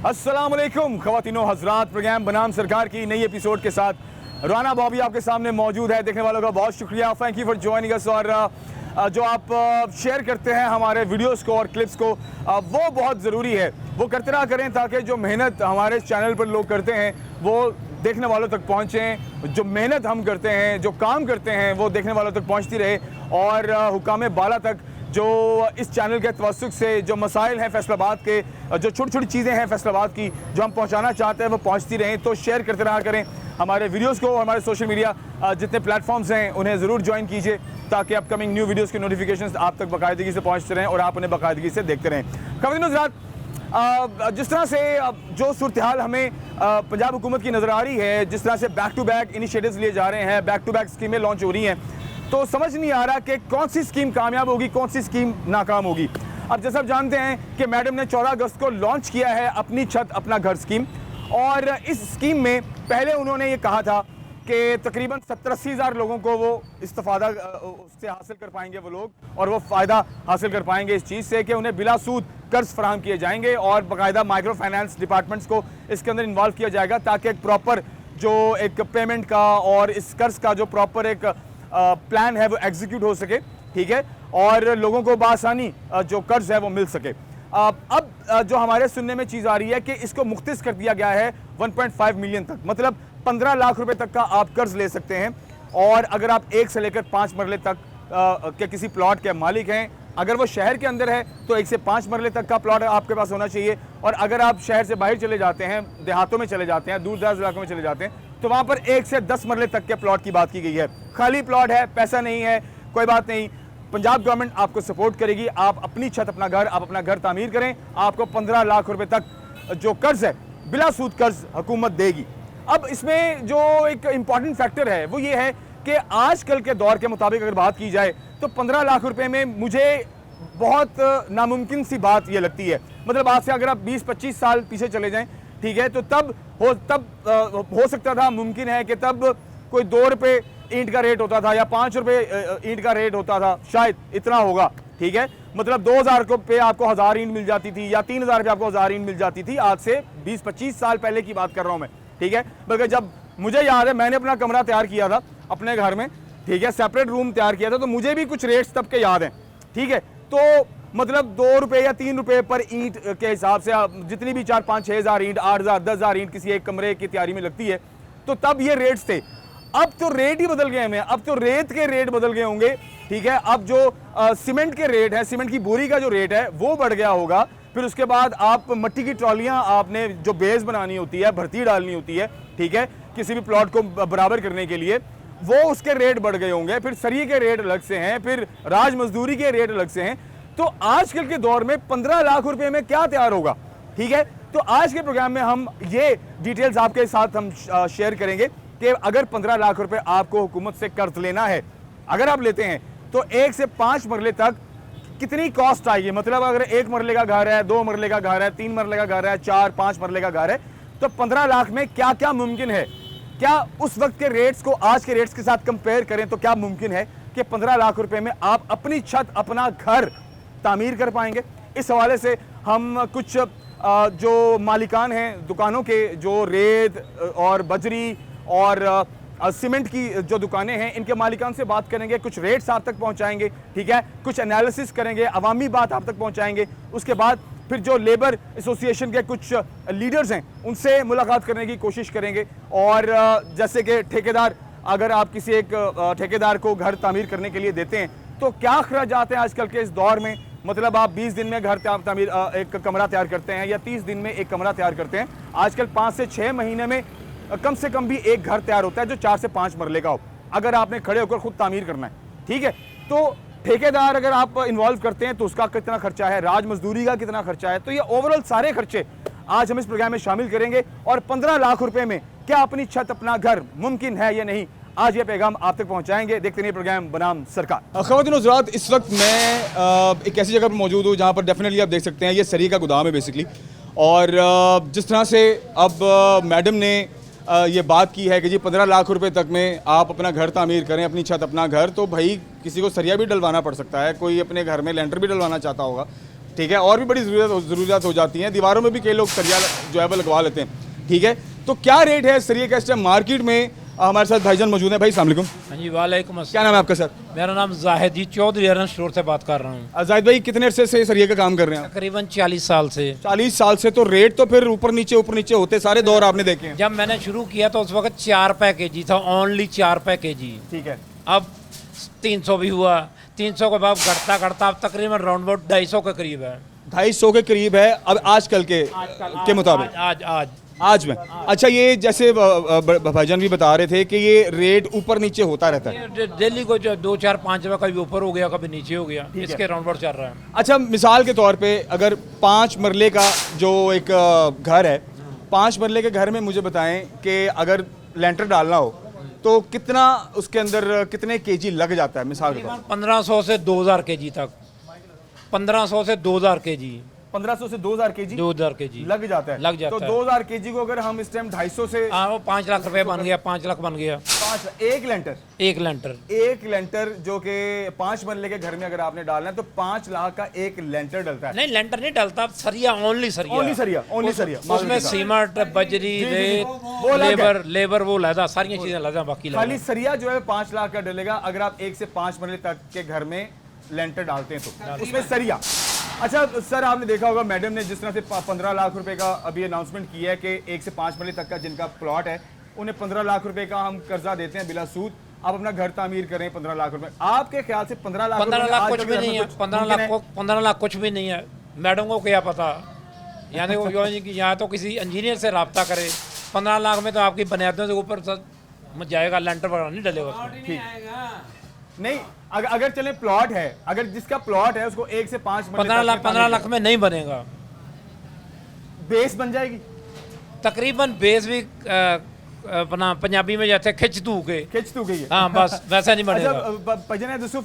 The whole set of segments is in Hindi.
अस्सलाम वालेकुम ख़वातीनो हज़रात, प्रोग्राम बनाम सरकार की नई एपिसोड के साथ राना बॉबी आपके सामने मौजूद है। देखने वालों का बहुत शुक्रिया, thank you for joining us. और जो आप शेयर करते हैं हमारे वीडियोस को और क्लिप्स को, वो बहुत ज़रूरी है। वो करते रहा करें ताकि जो मेहनत हमारे चैनल पर लोग करते हैं वो देखने वालों तक पहुँचें। जो मेहनत हम करते हैं, जो काम करते हैं, वो देखने वालों तक पहुँचती रहे। और हुकाम बाला तक जो इस चैनल के तवस्सुक से जो मसाइल हैं फैसलाबाद के, जो छोटी छोटी चीज़ें हैं फैसलाबाद की जो हम पहुंचाना चाहते हैं, वो पहुंचती रहें। तो शेयर करते रहा करें हमारे वीडियोस को। हमारे सोशल मीडिया जितने प्लेटफॉर्म्स हैं उन्हें ज़रूर ज्वाइन कीजिए ताकि अपकमिंग न्यू वीडियोस के नोटिफिकेशंस आप तक बाकायदगी से पहुंचते रहें और आप उन्हें बाकायदगी से देखते रहें। ख़वातीन हज़रात, जिस तरह से जो सूरत हाल हमें पंजाब हुकूमत की नज़र आ रही है, जिस तरह से बैक टू बैक इनिशिएटिव्स लिए जा रहे हैं, बैक टू बैक स्कीमें लॉन्च हो रही हैं, तो समझ नहीं आ रहा कि कौन सी स्कीम कामयाब होगी, कौन सी स्कीम नाकाम होगी। अब जैसा आप जानते हैं कि मैडम ने 14 अगस्त को लॉन्च किया है अपनी छत अपना घर स्कीम। और इस स्कीम में पहले उन्होंने ये कहा था कि तकरीबन 70-80 हज़ार लोगों को वो इस्तिफ़ादा उससे हासिल कर पाएंगे वो लोग, और वो फ़ायदा हासिल कर पाएंगे इस चीज़ से कि उन्हें बिला सूद कर्ज फराहम किए जाएंगे और बाकायदा माइक्रो फाइनेंस डिपार्टमेंट्स को इसके अंदर इन्वॉल्व किया जाएगा ताकि एक प्रॉपर जो एक पेमेंट का और इस कर्ज का जो प्रॉपर एक प्लान है वो एग्जीक्यूट हो सके, ठीक है, और लोगों को बआसानी जो कर्ज है वो मिल सके। अब जो हमारे सुनने में चीज़ आ रही है कि इसको मुख्तस कर दिया गया है 1.5 मिलियन तक, मतलब 15 लाख रुपए तक का आप कर्ज ले सकते हैं। और अगर आप 1 से लेकर 5 मरले तक के किसी प्लॉट के मालिक हैं, अगर वो शहर के अंदर है तो 1 से 5 मरले तक का प्लॉट आपके पास होना चाहिए। और अगर आप शहर से बाहर चले जाते हैं, देहातों में चले जाते हैं, दूर दराज इलाकों में चले जाते हैं, तो वहाँ पर 1 से 10 मरले तक के प्लॉट की बात की गई है। खाली प्लॉट है, पैसा नहीं है, कोई बात नहीं, पंजाब गवर्नमेंट आपको सपोर्ट करेगी। आप अपनी छत अपना घर, आप अपना घर तामीर करें, आपको 15 लाख रुपए तक जो कर्ज है बिला सूद कर्ज हुकूमत देगी। अब इसमें जो एक इम्पॉर्टेंट फैक्टर है वो ये है कि आजकल के दौर के मुताबिक अगर बात की जाए तो 15 लाख रुपए में मुझे बहुत नामुमकिन सी बात ये लगती है। मतलब आज से अगर आप 20-25 साल पीछे चले जाएं, ठीक है, तो तब हो सकता था, मुमकिन है कि तब कोई 2 रुपये ईंट का रेट होता था या 5 रुपये ईंट का रेट होता था, शायद इतना होगा, ठीक है। मतलब 2000 को पे आपको 1000 ईंट मिल जाती थी या 3000 पे आपको 1000 ईंट मिल जाती थी। आज से 20-25 साल पहले की बात कर रहा हूँ मैं, ठीक है। बल्कि जब मुझे याद है मैंने अपना कमरा तैयार किया था अपने घर में, ठीक है, सेपरेट रूम तैयार किया था, तो मुझे भी कुछ रेट्स तब के याद हैं, ठीक है। तो मतलब 2 रुपये या 3 रुपये पर ईंट के हिसाब से जितनी भी 4-5-6 हज़ार ईंट, 8 हज़ार 10 हज़ार ईंट किसी एक कमरे की तैयारी में लगती है, तो तब ये रेट्स थे। अब तो रेट ही बदल गए हैं, अब तो रेत के रेट बदल गए होंगे, ठीक है। अब जो सीमेंट के रेट है, सीमेंट की बोरी का जो रेट है वो बढ़ गया होगा। फिर उसके बाद आप मट्टी की ट्रॉलियां, आपने जो बेस बनानी होती है, भर्ती डालनी होती है, ठीक है, किसी भी प्लॉट को बराबर करने के लिए, वो उसके रेट बढ़ गए होंगे। फिर सरिये के रेट अलग से हैं, फिर राज मजदूरी के रेट अलग से हैं। तो आजकल के दौर में 15 लाख रुपए में क्या तैयार होगा, ठीक है। तो आज के प्रोग्राम में हम ये डिटेल्स आपके साथ हम शेयर करेंगे कि अगर 15 लाख रुपए आपको हुकूमत से कर्ज लेना है, अगर आप लेते हैं तो 1 से 5 मरले तक कितनी कॉस्ट आएगी। मतलब अगर 1 मरले का घर है, 2 मरले का घर है, 3 मरले का घर है, 4-5 मरले का घर है, तो 15 लाख में क्या क्या मुमकिन है। क्या उस वक्त के रेट्स को आज के रेट्स के साथ कंपेयर करें तो क्या मुमकिन है कि 15 लाख रुपए में आप अपनी छत अपना घर तामीर कर पाएंगे। इस हवाले से हम कुछ जो मालिकान हैं दुकानों के, जो रेत और बजरी और सीमेंट की जो दुकानें हैं, इनके मालिकान से बात करेंगे, कुछ रेट्स आप तक पहुंचाएंगे, ठीक है, कुछ एनालिसिस करेंगे, अवामी बात आप तक पहुंचाएंगे। उसके बाद फिर जो लेबर एसोसिएशन के कुछ लीडर्स हैं उनसे मुलाकात करने की कोशिश करेंगे। और जैसे कि ठेकेदार, अगर आप किसी एक ठेकेदार को घर तामीर करने के लिए देते हैं तो क्या अखराजात हैं आजकल के इस दौर में। मतलब आप 20 दिन में घर तामीर एक कमरा तैयार करते हैं या 30 दिन में एक कमरा तैयार करते हैं, आजकल 5 से 6 महीने में कम से कम भी एक घर तैयार होता है जो 4 से 5 मरले का हो, अगर आपने खड़े होकर खुद तामीर करना है, ठीक है। तो ठेकेदार अगर आप इन्वॉल्व करते हैं तो उसका कितना खर्चा है, राज मजदूरी का कितना खर्चा है, तो ये ओवरऑल सारे खर्चे आज हम इस प्रोग्राम में शामिल करेंगे। और 15 लाख रुपए में क्या अपनी छत अपना घर मुमकिन है या नहीं, आज ये पैगाम आप तक पहुंचाएंगे। देखते रहिए प्रोग्राम बनाम सरकार। ख़वातीन हज़रात, इस वक्त मैं एक ऐसी जगह पर मौजूद हूँ जहाँ पर डेफिनेटली आप देख सकते हैं ये सरिये का गोदाम है बेसिकली। और जिस तरह से अब मैडम ने ये बात की है कि जी 15 लाख रुपए तक में आप अपना घर तामीर करें, अपनी छत अपना घर, तो भाई किसी को सरिया भी डलवाना पड़ सकता है, कोई अपने घर में लेंटर भी डलवाना चाहता होगा, ठीक है, और भी बड़ी ज़रूरत हो जाती हैं, दीवारों में भी कई लोग सरिया जो है वो लगवा लेते हैं, ठीक है। तो क्या रेट है सरिये का इस टाइम मार्केट में? हमारे साथ भाईजान मौजूद हैं। भाई अस्सलाम वालेकुम। हाँ जी, वालेकुम अस्सलाम। क्या नाम है आपका सर? मेरा नाम जाहिद जी, चौधरी अरन स्टोर से बात कर रहा हूँ। जाहिद भाई कितने अरसे से सरिये का काम कर रहे हैं? तकरीबन 40 साल से। 40 साल से। तो रेट तो फिर ऊपर नीचे होते सारे दौर आपने देखे हैं। जब मैंने शुरू किया तो उस वक्त 4 रुपए केजी था, ओनली 4 रुपए केजी। ठीक है। अब 300 भी हुआ, 300 के बाद घटता घटता अब तकरीबन राउंड अबाउट 250 के करीब है। 250 के करीब है अब आजकल के मुताबिक। आज में। अच्छा, ये जैसे भाईजान भी बता रहे थे कि ये रेट ऊपर नीचे होता रहता है। डेली को जो 2, 4, 5 रुपए कभी ऊपर हो गया कभी नीचे हो गया, इसके राउंड अबाउट चल रहा है। अच्छा, मिसाल के तौर पे अगर 5 मरले का जो एक घर है, 5 मरले के घर में मुझे बताएं कि अगर लेंटर डालना हो तो कितना उसके अंदर कितने केजी लग जाता है? मिसाल के तौर 1500 से 2000 केजी तक। 1500 से 2000 केजी। 1500 से 2000 केजी 2000 केजी लग जाता है। लग जाता तो है। 2000 केजी को अगर हम इस टाइम 250 से वो 5 लाख रुपए बन गया, 5 लाख बन गया। 5 एक लेंटर एक लेंटर जो कि 5 मरले के घर में अगर आपने डालना है तो 5 लाख का एक लेंटर डलता है। नहीं, लेंटर नहीं डलता, सरिया, ओनली सरिया। उसमें सीमेंट, बजरी, रेत, लेबर वो लगा, सारी चीजें लगा, बाकी खाली सरिया जो है 5 लाख का डलेगा अगर आप 1 से 5 मरले तक के घर में लेंटर डालते हैं तो उसमें सरिया। अच्छा सर, आपने देखा होगा मैडम ने जिस तरह से 15 लाख रुपए का अभी अनाउंसमेंट किया है कि 1 से 5 मरले तक का जिनका प्लॉट है उन्हें 15 लाख रुपए का हम कर्जा देते हैं बिला सूद, आप अपना घर तामीर करें 15 लाख रुपए। आपके ख्याल से 15 लाख कुछ भी नहीं है? 15 लाख कुछ भी नहीं है। मैडम को क्या पता, यानी वो यहाँ तो किसी इंजीनियर से रब्ता करे। 15 लाख में तो आपकी बुनियादों से ऊपर जाएगा, लेंटर वगैरह नहीं डलेगा। नहीं, अगर चले प्लॉट है, अगर जिसका प्लॉट है उसको 1 से 5 15 लाख में नहीं बनेगा। बेस बन जाएगी तकरीबन। बेस भी अपना पंजाबी में जैसे खिंच तू गई। हाँ, बस वैसा नहीं बनेगा। भजन यूसुफ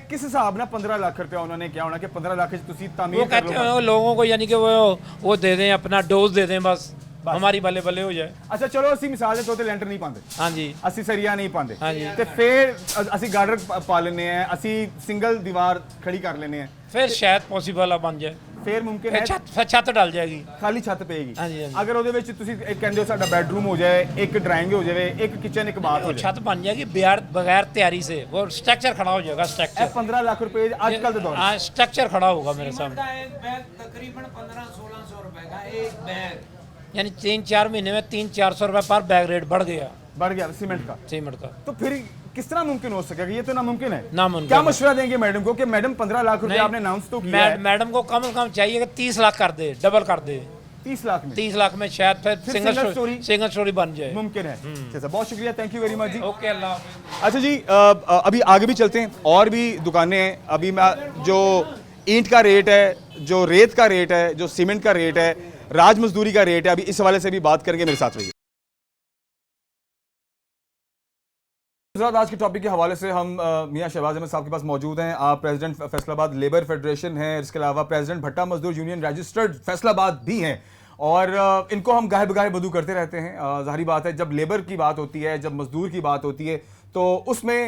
किस हिसाब ना 15 लाख रुपया उन्होंने क्या होना कि 15 लाख तामीर वो कहते हैं लोगों को, यानी कि वो दे दें, अपना डोज दे दें, बस हमारी बल्ले बल्ले हो जाए। अच्छा चलो, असि मिसाल दे तौर ते लेंटर नहीं पाते। हाँ जी। असि सरिया नहीं पाते। हाँ जी। ते फिर असि गार्डर पा लेने हैं, असि सिंगल दीवार खड़ी कर लेने हैं, फिर शायद पॉसिबल बन जाए। फिर मुमकिन है छत डल जाएगी, खाली छत पेगी। हाँ जी। अगर ਉਹਦੇ ਵਿੱਚ ਤੁਸੀਂ ਕਹਿੰਦੇ ਹੋ ਸਾਡਾ बेडरूम हो जाए, एक ड्राइंग हो जाए, एक किचन, एक बाथ हो जाए, छत बन जाएगी बगैर तैयारी से। वो स्ट्रक्चर खड़ा हो जाएगा। स्ट्रक्चर 15 लाख रुपए आजकल के दौर में। हाँ, स्ट्रक्चर खड़ा होगा मेरे सामने। एक बैग तकरीबन 1500-1600 रुपए का एक बैग, यानी 3-4 महीने में 300-400 रुपए पर बैग रेट बढ़ गया सीमेंट का। तो फिर किस तरह मुमकिन हो सकेगा? ये तो नामुमकिन है। क्या मशवरा देंगे मैडम को कि मैडम 15 लाख रुपए आपने अनाउंस तो किया है। मैडम को कम से कम चाहिए कि 30 लाख कर दे, डबल कर दे। 30 लाख में शायद फिर सिंगल स्टोरी बन जाए। मुमकिन है। अच्छा, बहुत शुक्रिया, थैंक यू वेरी मच जी। ओके, अल्लाह हाफिज़। अच्छा जी, अभी आगे भी चलते हैं, और भी दुकानें हैं। अभी मैं जो ईंट का रेट है, जो रेत का रेट है, जो सीमेंट का रेट है, राज मजदूरी का रेट है, अभी इस हवाले से भी बात करेंगे। मेरे साथ रहिए। आज के टॉपिक के हवाले से हम मियां शहबाज अहमद साहब के पास मौजूद हैं। आप प्रेसिडेंट फैसलाबाद लेबर फेडरेशन हैं, इसके अलावा प्रेसिडेंट भट्टा मजदूर यूनियन रजिस्टर्ड फैसलाबाद भी हैं, और इनको हम गाहे बगाहे बदू करते रहते हैं। ज़ाहिर बात है, जब लेबर की बात होती है, जब मजदूर की बात होती है, तो उसमें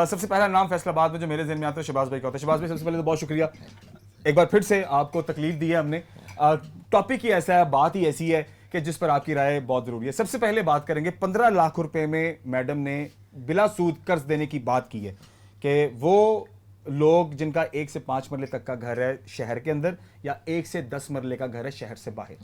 सबसे पहला नाम फैसलाबाद में जो मेरे ज़हन में आता है शहबाज भाई का होता है। शहबाज भाई, सबसे पहले तो बहुत शुक्रिया, एक बार फिर से आपको तकलीफ दी है हमने। टॉपिक ही ऐसा है, बात ही ऐसी है कि जिस पर आपकी राय बहुत ज़रूरी है। सबसे पहले बात करेंगे, 15 लाख रुपए में मैडम ने बिला सूद कर्ज देने की बात की है कि वो लोग जिनका 1 से 5 मरले तक का घर है शहर के अंदर, या 1 से 10 मरले का घर है शहर से बाहर,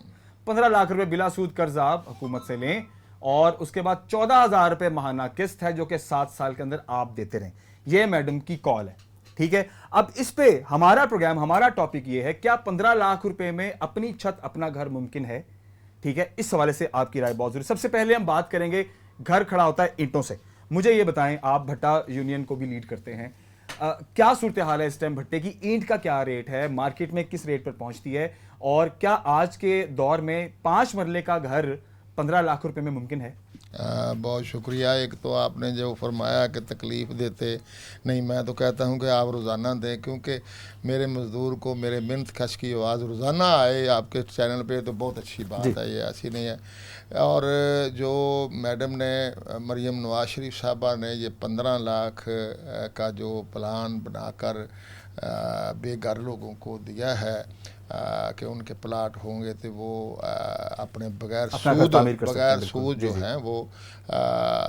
15 लाख रुपए बिला सूद कर्ज आप हुकूमत से लें, और उसके बाद 14,000 रुपए माहाना किस्त है जो कि 7 साल के अंदर आप देते रहें। यह मैडम की कॉल है, ठीक है। अब इस पे हमारा प्रोग्राम, हमारा टॉपिक ये है, क्या 15 लाख रुपए में अपनी छत, अपना घर मुमकिन है? ठीक है, इस हवाले से आपकी राय बहुत जरूरी। सबसे पहले हम बात करेंगे, घर खड़ा होता है ईंटों से। मुझे ये बताएं, आप भट्टा यूनियन को भी लीड करते हैं, क्या सूरत हाल है इस टाइम भट्टे की? ईंट का क्या रेट है, मार्केट में किस रेट पर पहुंचती है, और क्या आज के दौर में 5 मरले का घर 15 लाख रुपए में मुमकिन है? बहुत शुक्रिया। एक तो आपने जो फरमाया कि तकलीफ़ देते नहीं, मैं तो कहता हूं कि आप रोज़ाना दें, क्योंकि मेरे मज़दूर को मेरे मिन्नत खश की आवाज़ रोज़ाना आए आपके चैनल पे, तो बहुत अच्छी बात है, ये ऐसी नहीं है। और जो मैडम ने, मरियम नवाज शरीफ साहबा ने ये 15 लाख का जो प्लान बनाकर बेघर लोगों को दिया है कि उनके प्लाट होंगे तो वो अपने बगैर सूद जो हैं वो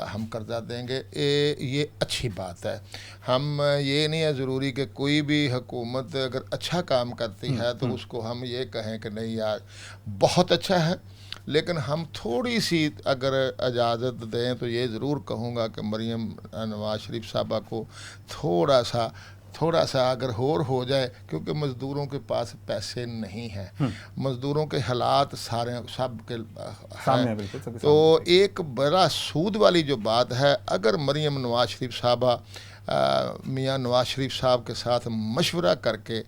हम कर्जा देंगे। ये अच्छी बात है। हम ये नहीं है ज़रूरी कि कोई भी हुकूमत अगर अच्छा काम करती है तो उसको हम ये कहें कि नहीं यार बहुत अच्छा है, लेकिन हम थोड़ी सी अगर इजाज़त दें तो ये ज़रूर कहूँगा कि मरीम नवाज शरीफ साहबा को थोड़ा सा अगर और हो जाए, क्योंकि मज़दूरों के पास पैसे नहीं हैं, मज़दूरों के हालात सारे सब के सामने हैं। तो एक बड़ा सूद वाली जो बात है, अगर मरीम नवाज शरीफ साहबा मियाँ नवाज शरीफ साहब के साथ मशवरा करके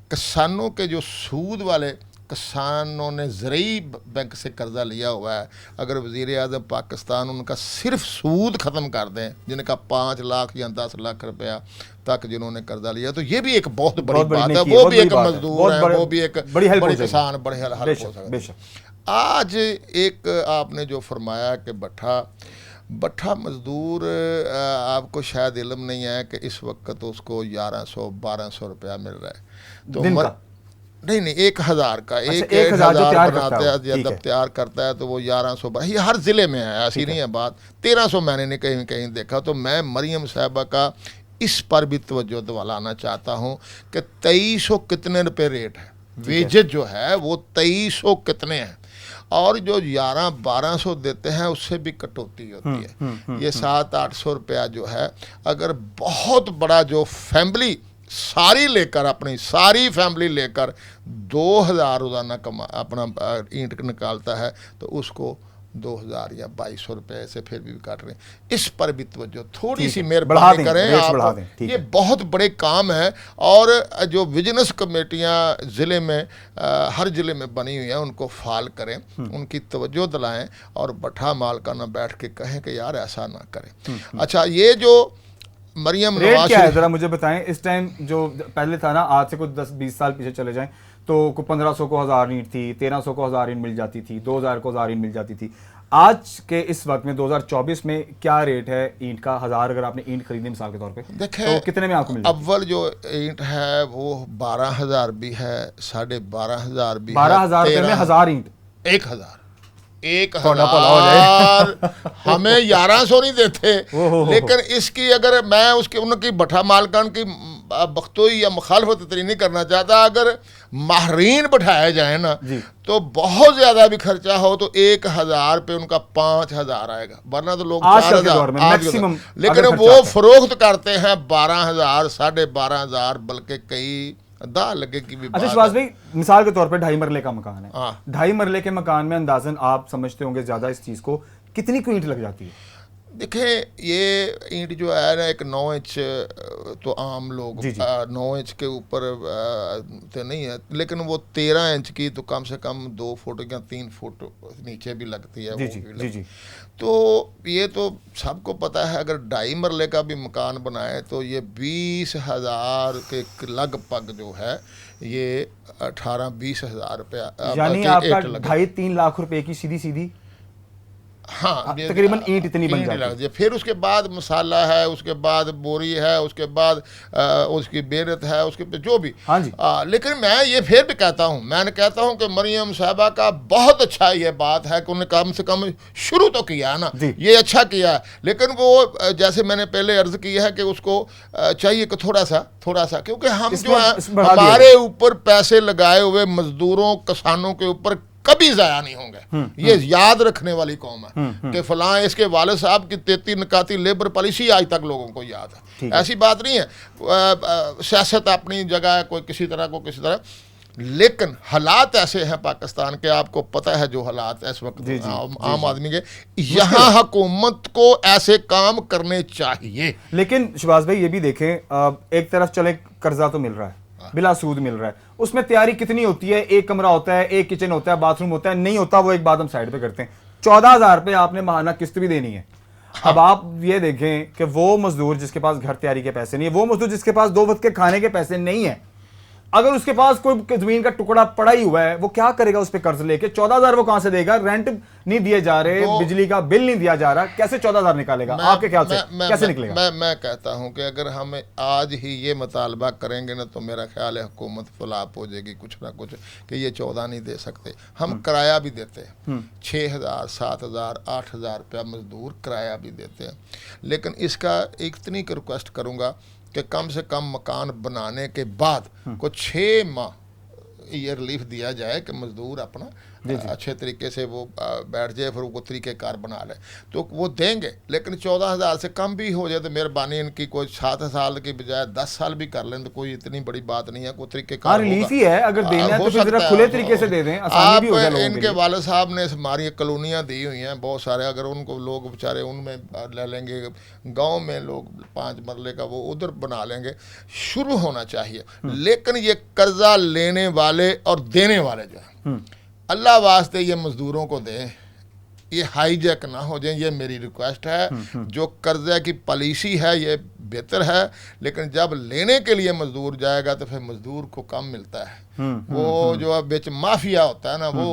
किसानों के जो सूद वाले किसानों ने ज़रूरी बैंक से कर्ज़ा लिया हुआ है, अगर वज़ीर आज़म पाकिस्तान उनका सिर्फ सूद ख़त्म कर दें, जिनका 5 लाख या 10 लाख रुपया तक जिन्होंने कर्जा लिया, तो ये भी एक बहुत बड़ी बात है। वो भी एक मजदूर है, वो भी एक बड़ी किसान, बड़े हेल्प हो सकते हैं। आज एक आपने जो फरमाया कि भट्ठा मजदूर, आपको शायद इल्म नहीं है कि इस वक्त उसको 1100-1200 रुपया मिल रहा है। तो नहीं 1000 का, अच्छा, 1000 बनाते हैं जब तैयार करता है तो वो 1100, ये हर ज़िले में है, ऐसी नहीं है बात। 1300 मैंने नहीं कहीं देखा। तो मैं मरीम साहबा का इस पर भी तवज्जो दिलाना चाहता हूँ कि 2300 कितने रुपए रेट है, वेजेज जो है वो 2300 कितने हैं, और जो 1100-1200 देते हैं उससे भी कटौती होती है। ये 700-800 रुपया जो है, अगर बहुत बड़ा जो फैमिली सारी लेकर, अपनी सारी फैमिली लेकर 2000 रोज़ाना अपना ईंट निकालता है, तो उसको 2000 या 2200 रुपये से फिर भी काट रहे हैं। इस पर भी तवज्जो थोड़ी सी मेहरबानी करें आप। ये बहुत बड़े काम है, और जो बिजनेस कमेटियां ज़िले में हर ज़िले में बनी हुई हैं उनको फाल करें, उनकी तवज्जो दिलाएं, और भट्ठा मालकाना बैठ के कहें कि यार ऐसा ना करें। अच्छा, ये जो मरियम नवाज क्या है ज़रा मुझे बताएं। इस टाइम जो पहले था ना, आज से कुछ 10-20 साल पीछे चले जाएं तो 1500 को 1000 ईंट थी, 1300 को 1000 ईंट मिल जाती थी, 2000 को 1000 ईंट मिल जाती थी। आज के इस वक्त में 2024 में क्या रेट है ईंट का? 1000 अगर आपने ईंट खरीदी मिसाल के तौर पे, देखें तो कितने में आपको मिल जाती है? अव्वल जो ईंट है वो 12000 भी है, 12500 भी है। 12000 रुपये में 1000 ईंट, 1000 हमें 1100 नहीं देते। लेकिन इसकी अगर मैं उनकी भट्ठा मालकान की बख्तोई या मुखालफत इतनी नहीं करना चाहता, अगर माहरीन बैठाया जाए ना तो बहुत ज्यादा भी खर्चा हो तो 1000 पे उनका 5000 आएगा, वरना तो लोग 4000 मैक्सिमम। लेकिन वो फरोख्त करते हैं 12000, 12500, बल्कि कई 10 लगे की भी। अच्छा शहबाज भाई, मिसाल के तौर पे 2.5 मरले का मकान है, 2.5 मरले के मकान में अंदाजन आप समझते होंगे ज्यादा इस चीज को, कितनी ईंट लग जाती है? देखें, ये ईंट जो है ना, एक 9 इंच तो आम लोग 9 इंच के ऊपर तो नहीं है, लेकिन वो 13 इंच की तो कम से कम 2 फुट या 3 फुट नीचे भी लगती है। जी। तो ये तो सबको पता है, अगर 2.5 मरले का भी मकान बनाए तो ये 20,000 के लगभग जो है, ये 18-20,000 रुपया, यानी आपका 2.5-3 लाख रुपए की सीधी हाँ तकरीबन ईंट इतनी बन जाती है। फिर उसके बाद मसाला है, उसके बाद बोरी है, उसके बाद उसकी बेरत है, उसके जो भी। हाँ जी। लेकिन मैं ये फिर भी कहता हूँ, कि मरियम साहबा का बहुत अच्छा ये बात है कि उन्होंने कम से कम शुरू तो किया है ना, ये अच्छा किया है। लेकिन वो जैसे मैंने पहले अर्ज किया है कि उसको चाहिए कि थोड़ा सा, क्योंकि हम जो है हमारे ऊपर पैसे लगाए हुए मजदूरों किसानों के ऊपर कभी जाया नहीं होंगे। ये याद रखने वाली कौम है कि फलां इसके वाले साहब की 33 निकाती लेबर पॉलिसी आज तक लोगों को याद है। ऐसी बात नहीं है, सियासत अपनी जगह है, कोई किसी तरह, लेकिन हालात ऐसे हैं पाकिस्तान के, आपको पता है जो हालात इस वक्त आम आदमी के, यहाँ हुकूमत को ऐसे काम करने चाहिए। लेकिन शहबाज भाई ये भी देखें, एक तरफ चले कर्जा तो मिल रहा है, बिला सूद मिल रहा है, उसमें तैयारी कितनी होती है? एक कमरा होता है, एक किचन होता है, बाथरूम होता है, नहीं होता वो एक बात हम साइड पे करते हैं। 14,000 रुपये आपने माहाना किस्त भी देनी है। अब आप ये देखें कि वो मजदूर जिसके पास घर तैयारी के पैसे नहीं है, वो मजदूर जिसके पास 2 वक्त के खाने के पैसे नहीं है, अगर उसके पास कोई जमीन का टुकड़ा पड़ा ही हुआ है, वो क्या करेगा उस पर कर्ज लेके? 14,000 वो कहां से देगा? रेंट नहीं दिए जा रहे, बिजली का बिल नहीं दिया जा रहा, कैसे 14,000 निकालेगा? आपके ख्याल से कैसे निकलेगा? मैं कहता हूं कि अगर हम आज ही ये मुतालबा करेंगे ना, तो मेरा ख्याल है हुकूमत फ्लॉप हो जाएगी कुछ ना कुछ, कि ये 14 नहीं दे सकते। हम किराया भी देते हैं, 6,000 7,000 8,000 रुपया मजदूर किराया भी देते हैं। लेकिन इसका इतनी रिक्वेस्ट करूंगा कि कम से कम मकान बनाने के बाद को 6 माह ये रिलीफ दिया जाए कि मजदूर अपना अच्छे तरीके से वो बैठ जाए, फिर वो तरीक़ेकार बना ले, तो वो देंगे। लेकिन 14,000 से कम भी हो जाए तो मेहरबानी इनकी, कोई 7 साल की बजाय 10 साल भी कर लें तो कोई इतनी बड़ी बात नहीं है, कोई तरीक़ेकार रिलीफ ही है। अगर देना है तो फिर जरा खुले तरीके से दे दें, आसानी भी हो जाए लोगों के लिए। इनके वाले साहब ने हमारी कॉलोनियाँ दी हुई हैं बहुत सारे, अगर उनको लोग बेचारे उनमें ले लेंगे, गाँव में लोग 5 मरले का वो उधर बना लेंगे। शुरू होना चाहिए, लेकिन ये कर्जा लेने वाले और देने वाले जो है, अल्लाह वास्ते ये मजदूरों को दें, ये हाईजैक ना हो जाए, ये मेरी रिक्वेस्ट है। जो कर्जा की पॉलिसी है ये बेहतर है, लेकिन जब लेने के लिए मजदूर जाएगा तो फिर मजदूर को कम मिलता है। वो जो बिच माफिया होता है ना, वो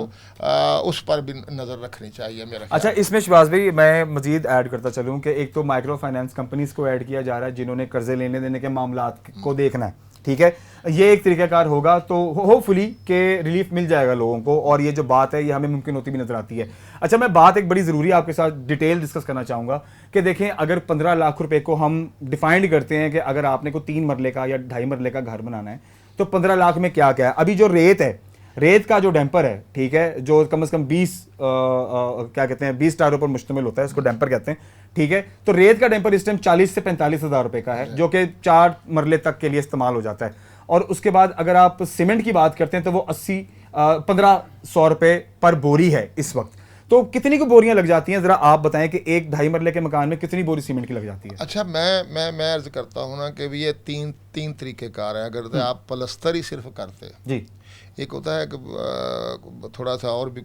उस पर भी नज़र रखनी चाहिए मेरा। अच्छा, इसमें शहबाज भाई मैं मजीद ऐड करता चलूँ कि एक तो माइक्रो फाइनेंस कंपनीज को ऐड किया जा रहा है जिन्होंने कर्जे लेने देने के मामलात को देखना है, ठीक है, ये एक तरीक़ाकार होगा तो होपफुली के रिलीफ मिल जाएगा लोगों को, और ये जो बात है ये हमें मुमकिन होती भी नजर आती है। अच्छा, मैं बात एक बड़ी ज़रूरी आपके साथ डिटेल डिस्कस करना चाहूँगा कि देखें, अगर 15 लाख रुपए को हम डिफाइंड करते हैं कि अगर आपने को 3 मरले का या 2.5 मरले का घर बनाना है तो 15 लाख में क्या क्या है। अभी जो रेत है, रेत का जो डैम्पर है, ठीक है, जो कम से कम 20 क्या कहते हैं 20 टायरों पर मुश्तमिल होता है, इसको डैम्पर कहते हैं, ठीक है। तो रेत का डैम्पर इस टाइम 40 से 45 हज़ार रुपए का है, जो कि 4 मरले तक के लिए इस्तेमाल हो जाता है। और उसके बाद अगर आप सीमेंट की बात करते हैं तो वो 1500 रुपए पर बोरी है इस वक्त। तो कितनी को बोरियां लग जाती हैं, जरा आप बताएं कि एक 2.5 मरले के मकान में कितनी बोरी सीमेंट की लग जाती है? अच्छा, मैं अर्ज करता हूँ ना कि ये तीन तरीक़ेकार है। अगर आप प्लस्तर ही सिर्फ करते जी, एक होता है कि थोड़ा सा और भी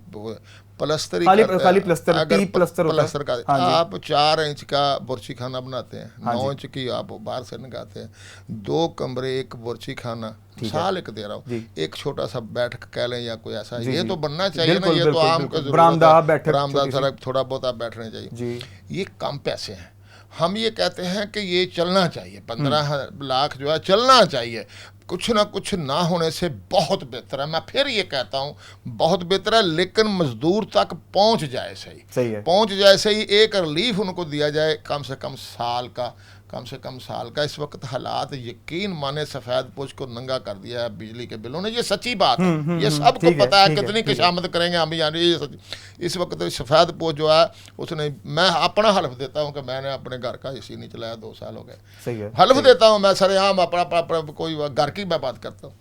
प्लस्तर खाली प्लस्तर, प्लस्तर का आप 4 इंच का बुर्ची खाना बनाते हैं, 9 इंच की आप बाहर से लगाते हैं, 2 कमरे 1 बुर्ची खाना, साल एक दे रहा हूँ, एक छोटा सा बैठक कह लें या कोई ऐसा, ये तो बनना चाहिए ना, ये तो आम का बरामदा थोड़ा बहुत आप बैठने चाहिए। ये कम पैसे हैं, हम ये कहते हैं कि ये चलना चाहिए, 15 लाख जो है चलना चाहिए। कुछ ना होने से बहुत बेहतर है। मैं फिर ये कहता हूँ बहुत बेहतर है, लेकिन मजदूर तक पहुँच जाए सही है, पहुँच जाए सही, एक रिलीफ उनको दिया जाए कम से कम साल का। इस वक्त हालात यकीन माने सफ़ेद पोश को नंगा कर दिया है बिजली के बिलों ने, ये सच्ची बात है, ये सबको पता है। कितनी खुशामद करेंगे हम यानी, ये इस वक्त सफ़ेद पोश जो है उसने, मैं अपना हल्फ देता हूँ कि मैंने अपने घर का एसी नहीं चलाया 2 साल हो गए, हल्फ देता हूँ मैं सरेआम, अपना कोई घर की मैं बात करता हूँ।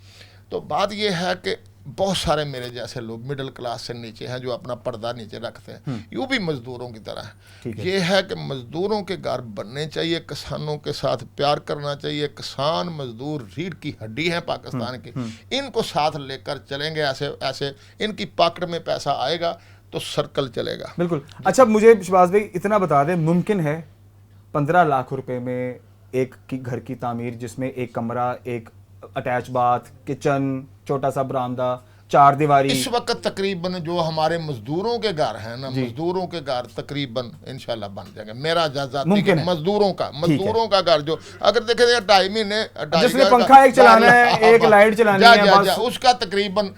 तो बात ये है कि बहुत सारे मेरे जैसे लोग मिडिल क्लास से नीचे हैं जो अपना पर्दा नीचे रखते हैं, यूँ भी मजदूरों की तरह है। ये है कि मजदूरों के घर बनने चाहिए, किसानों के साथ प्यार करना चाहिए। किसान मजदूर रीढ़ की हड्डी है पाकिस्तान की, इनको साथ लेकर चलेंगे, ऐसे इनकी पॉकेट में पैसा आएगा तो सर्कल चलेगा। बिल्कुल। अच्छा, मुझे शहबाज भाई इतना बता दें, मुमकिन है 15 लाख रुपए में एक घर की तामीर जिसमें एक कमरा, एक अटैच बाथ, किचन, छोटा सा बरामदा, 4 दीवारी? इस वक्त तकरीबन जो हमारे मजदूरों के घर हैं ना, मजदूरों के घर तकरीबन इंशाल्लाह बन जाएंगे। मेरा मजदूरों का घर जो अगर देखें 2.5 महीने, जिसमें पंखा एक चलाना है, एक लाइट चलानी है, उसका तकरीबन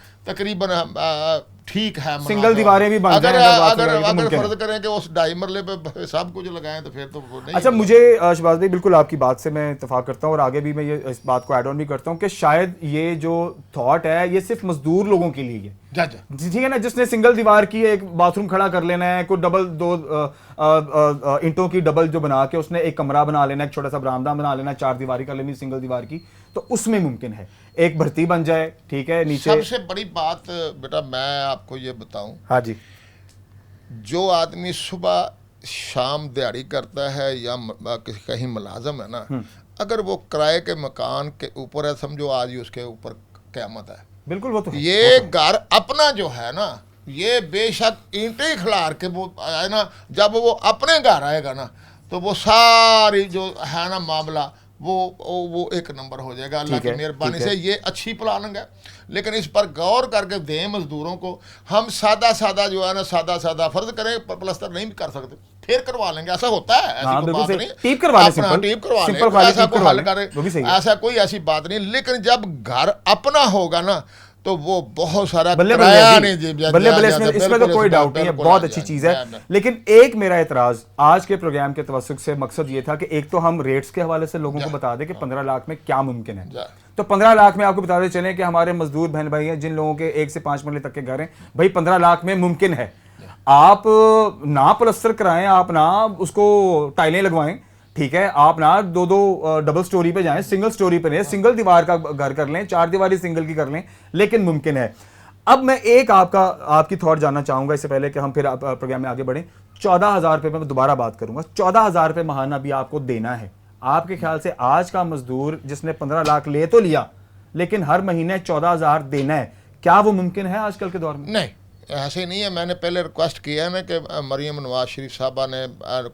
ठीक है। सिंगल दीवारें भी बन अगर फर्ज करें कि उस 2.5 मरले पे सब कुछ लगाएं तो फिर तो वो नहीं। अच्छा, मुझे शहबाज भाई बिल्कुल आपकी बात से मैं इत्तेफाक करता हूँ, और आगे भी मैं ये इस बात को ऐड ऑन भी करता हूँ कि शायद ये जो थॉट है ये सिर्फ मजदूर लोगों के लिए है, ठीक है ना, जिसने सिंगल दीवार की एक बाथरूम खड़ा कर लेना है, कोई डबल 2 ईंटों की डबल जो बना के उसने एक कमरा बना लेना, एक छोटा सा बरामदा बना लेना, 4 दीवारी कर लेनी सिंगल दीवार की, तो उसमें मुमकिन है एक भर्ती बन जाए, ठीक है। नीचे सबसे बड़ी बात बेटा मैं आपको ये बताऊं, हाँ जी, जो आदमी सुबह शाम दिहाड़ी करता है या कहीं मुलाजम है ना, अगर वो किराए के मकान के ऊपर है, समझो आज ही उसके ऊपर क़यामत है। बिल्कुल, वो तो है। ये घर अपना जो है ना, ये बेशक ईंटें खिलार के वो है ना, जब वो अपने घर आएगा ना तो वो सारी जो है ना मामला वो एक नंबर हो जाएगा अल्लाह ठीक है, की मेहरबानी ठीक से। है। ये अच्छी प्लानिंग है, लेकिन इस पर गौर करके दें मजदूरों को। हम सादा सादा जो है ना, सादा सादा फर्ज करें प्लस्तर नहीं भी कर सकते, फिर करवा लेंगे, ऐसा होता है, ऐसी हाँ, कोई बिल्कुल बात सही। नहीं। टीप करवा लें, अपना सिंपल। टीप करवा सिंपल लें, खाली ऐसा टीप कोई करवा हल लें, करे, वो भी सही है। ऐसा कोई ऐसी बात नहीं। लेकिन जब घर अपना होगा ना तो वो बहुत सारा बल्ले किराया बल्ले नहीं जी, दिया बल्ले बल्ले जाता, इसमें तो बिल्कुल कोई इस डाउट बात नहीं है, बिल्कुल बहुत आ अच्छी जाए। चीज़ है। लेकिन एक मेरा एतराज़ आज के प्रोग्राम के तवस्सुक से मकसद ये था कि एक तो हम रेट्स के हवाले से लोगों को बता दें कि 15 लाख में क्या मुमकिन है। जा। तो 15 लाख में आपको बताते चलें कि हमारे मजदूर बहन भाई हैं जिन लोगों के 1 से 5 मरले तक के घर हैं, भाई 15 लाख में मुमकिन है। आप ना प्लस्तर कराएं, आप ना उसको टाइलें लगवाएं, ठीक है, आप ना दो डबल स्टोरी पे जाएं, सिंगल स्टोरी पे नहीं, सिंगल दीवार का घर कर लें, 4 दीवारी सिंगल की कर लें, लेकिन मुमकिन है। अब मैं एक आपकी थॉट जानना चाहूंगा इससे पहले कि हम फिर प्रोग्राम में आगे बढ़ें। 14,000 रुपये में दोबारा बात करूंगा, 14,000 रुपये महाना भी आपको देना है। आपके ख्याल से आज का मजदूर जिसने 15 लाख ले तो लिया, लेकिन हर महीने 14,000 देना है, क्या वो मुमकिन है आजकल के दौर में? नहीं, ऐसे नहीं है। मैंने पहले रिक्वेस्ट किया है ना कि मरियम नवाज शरीफ साहबा ने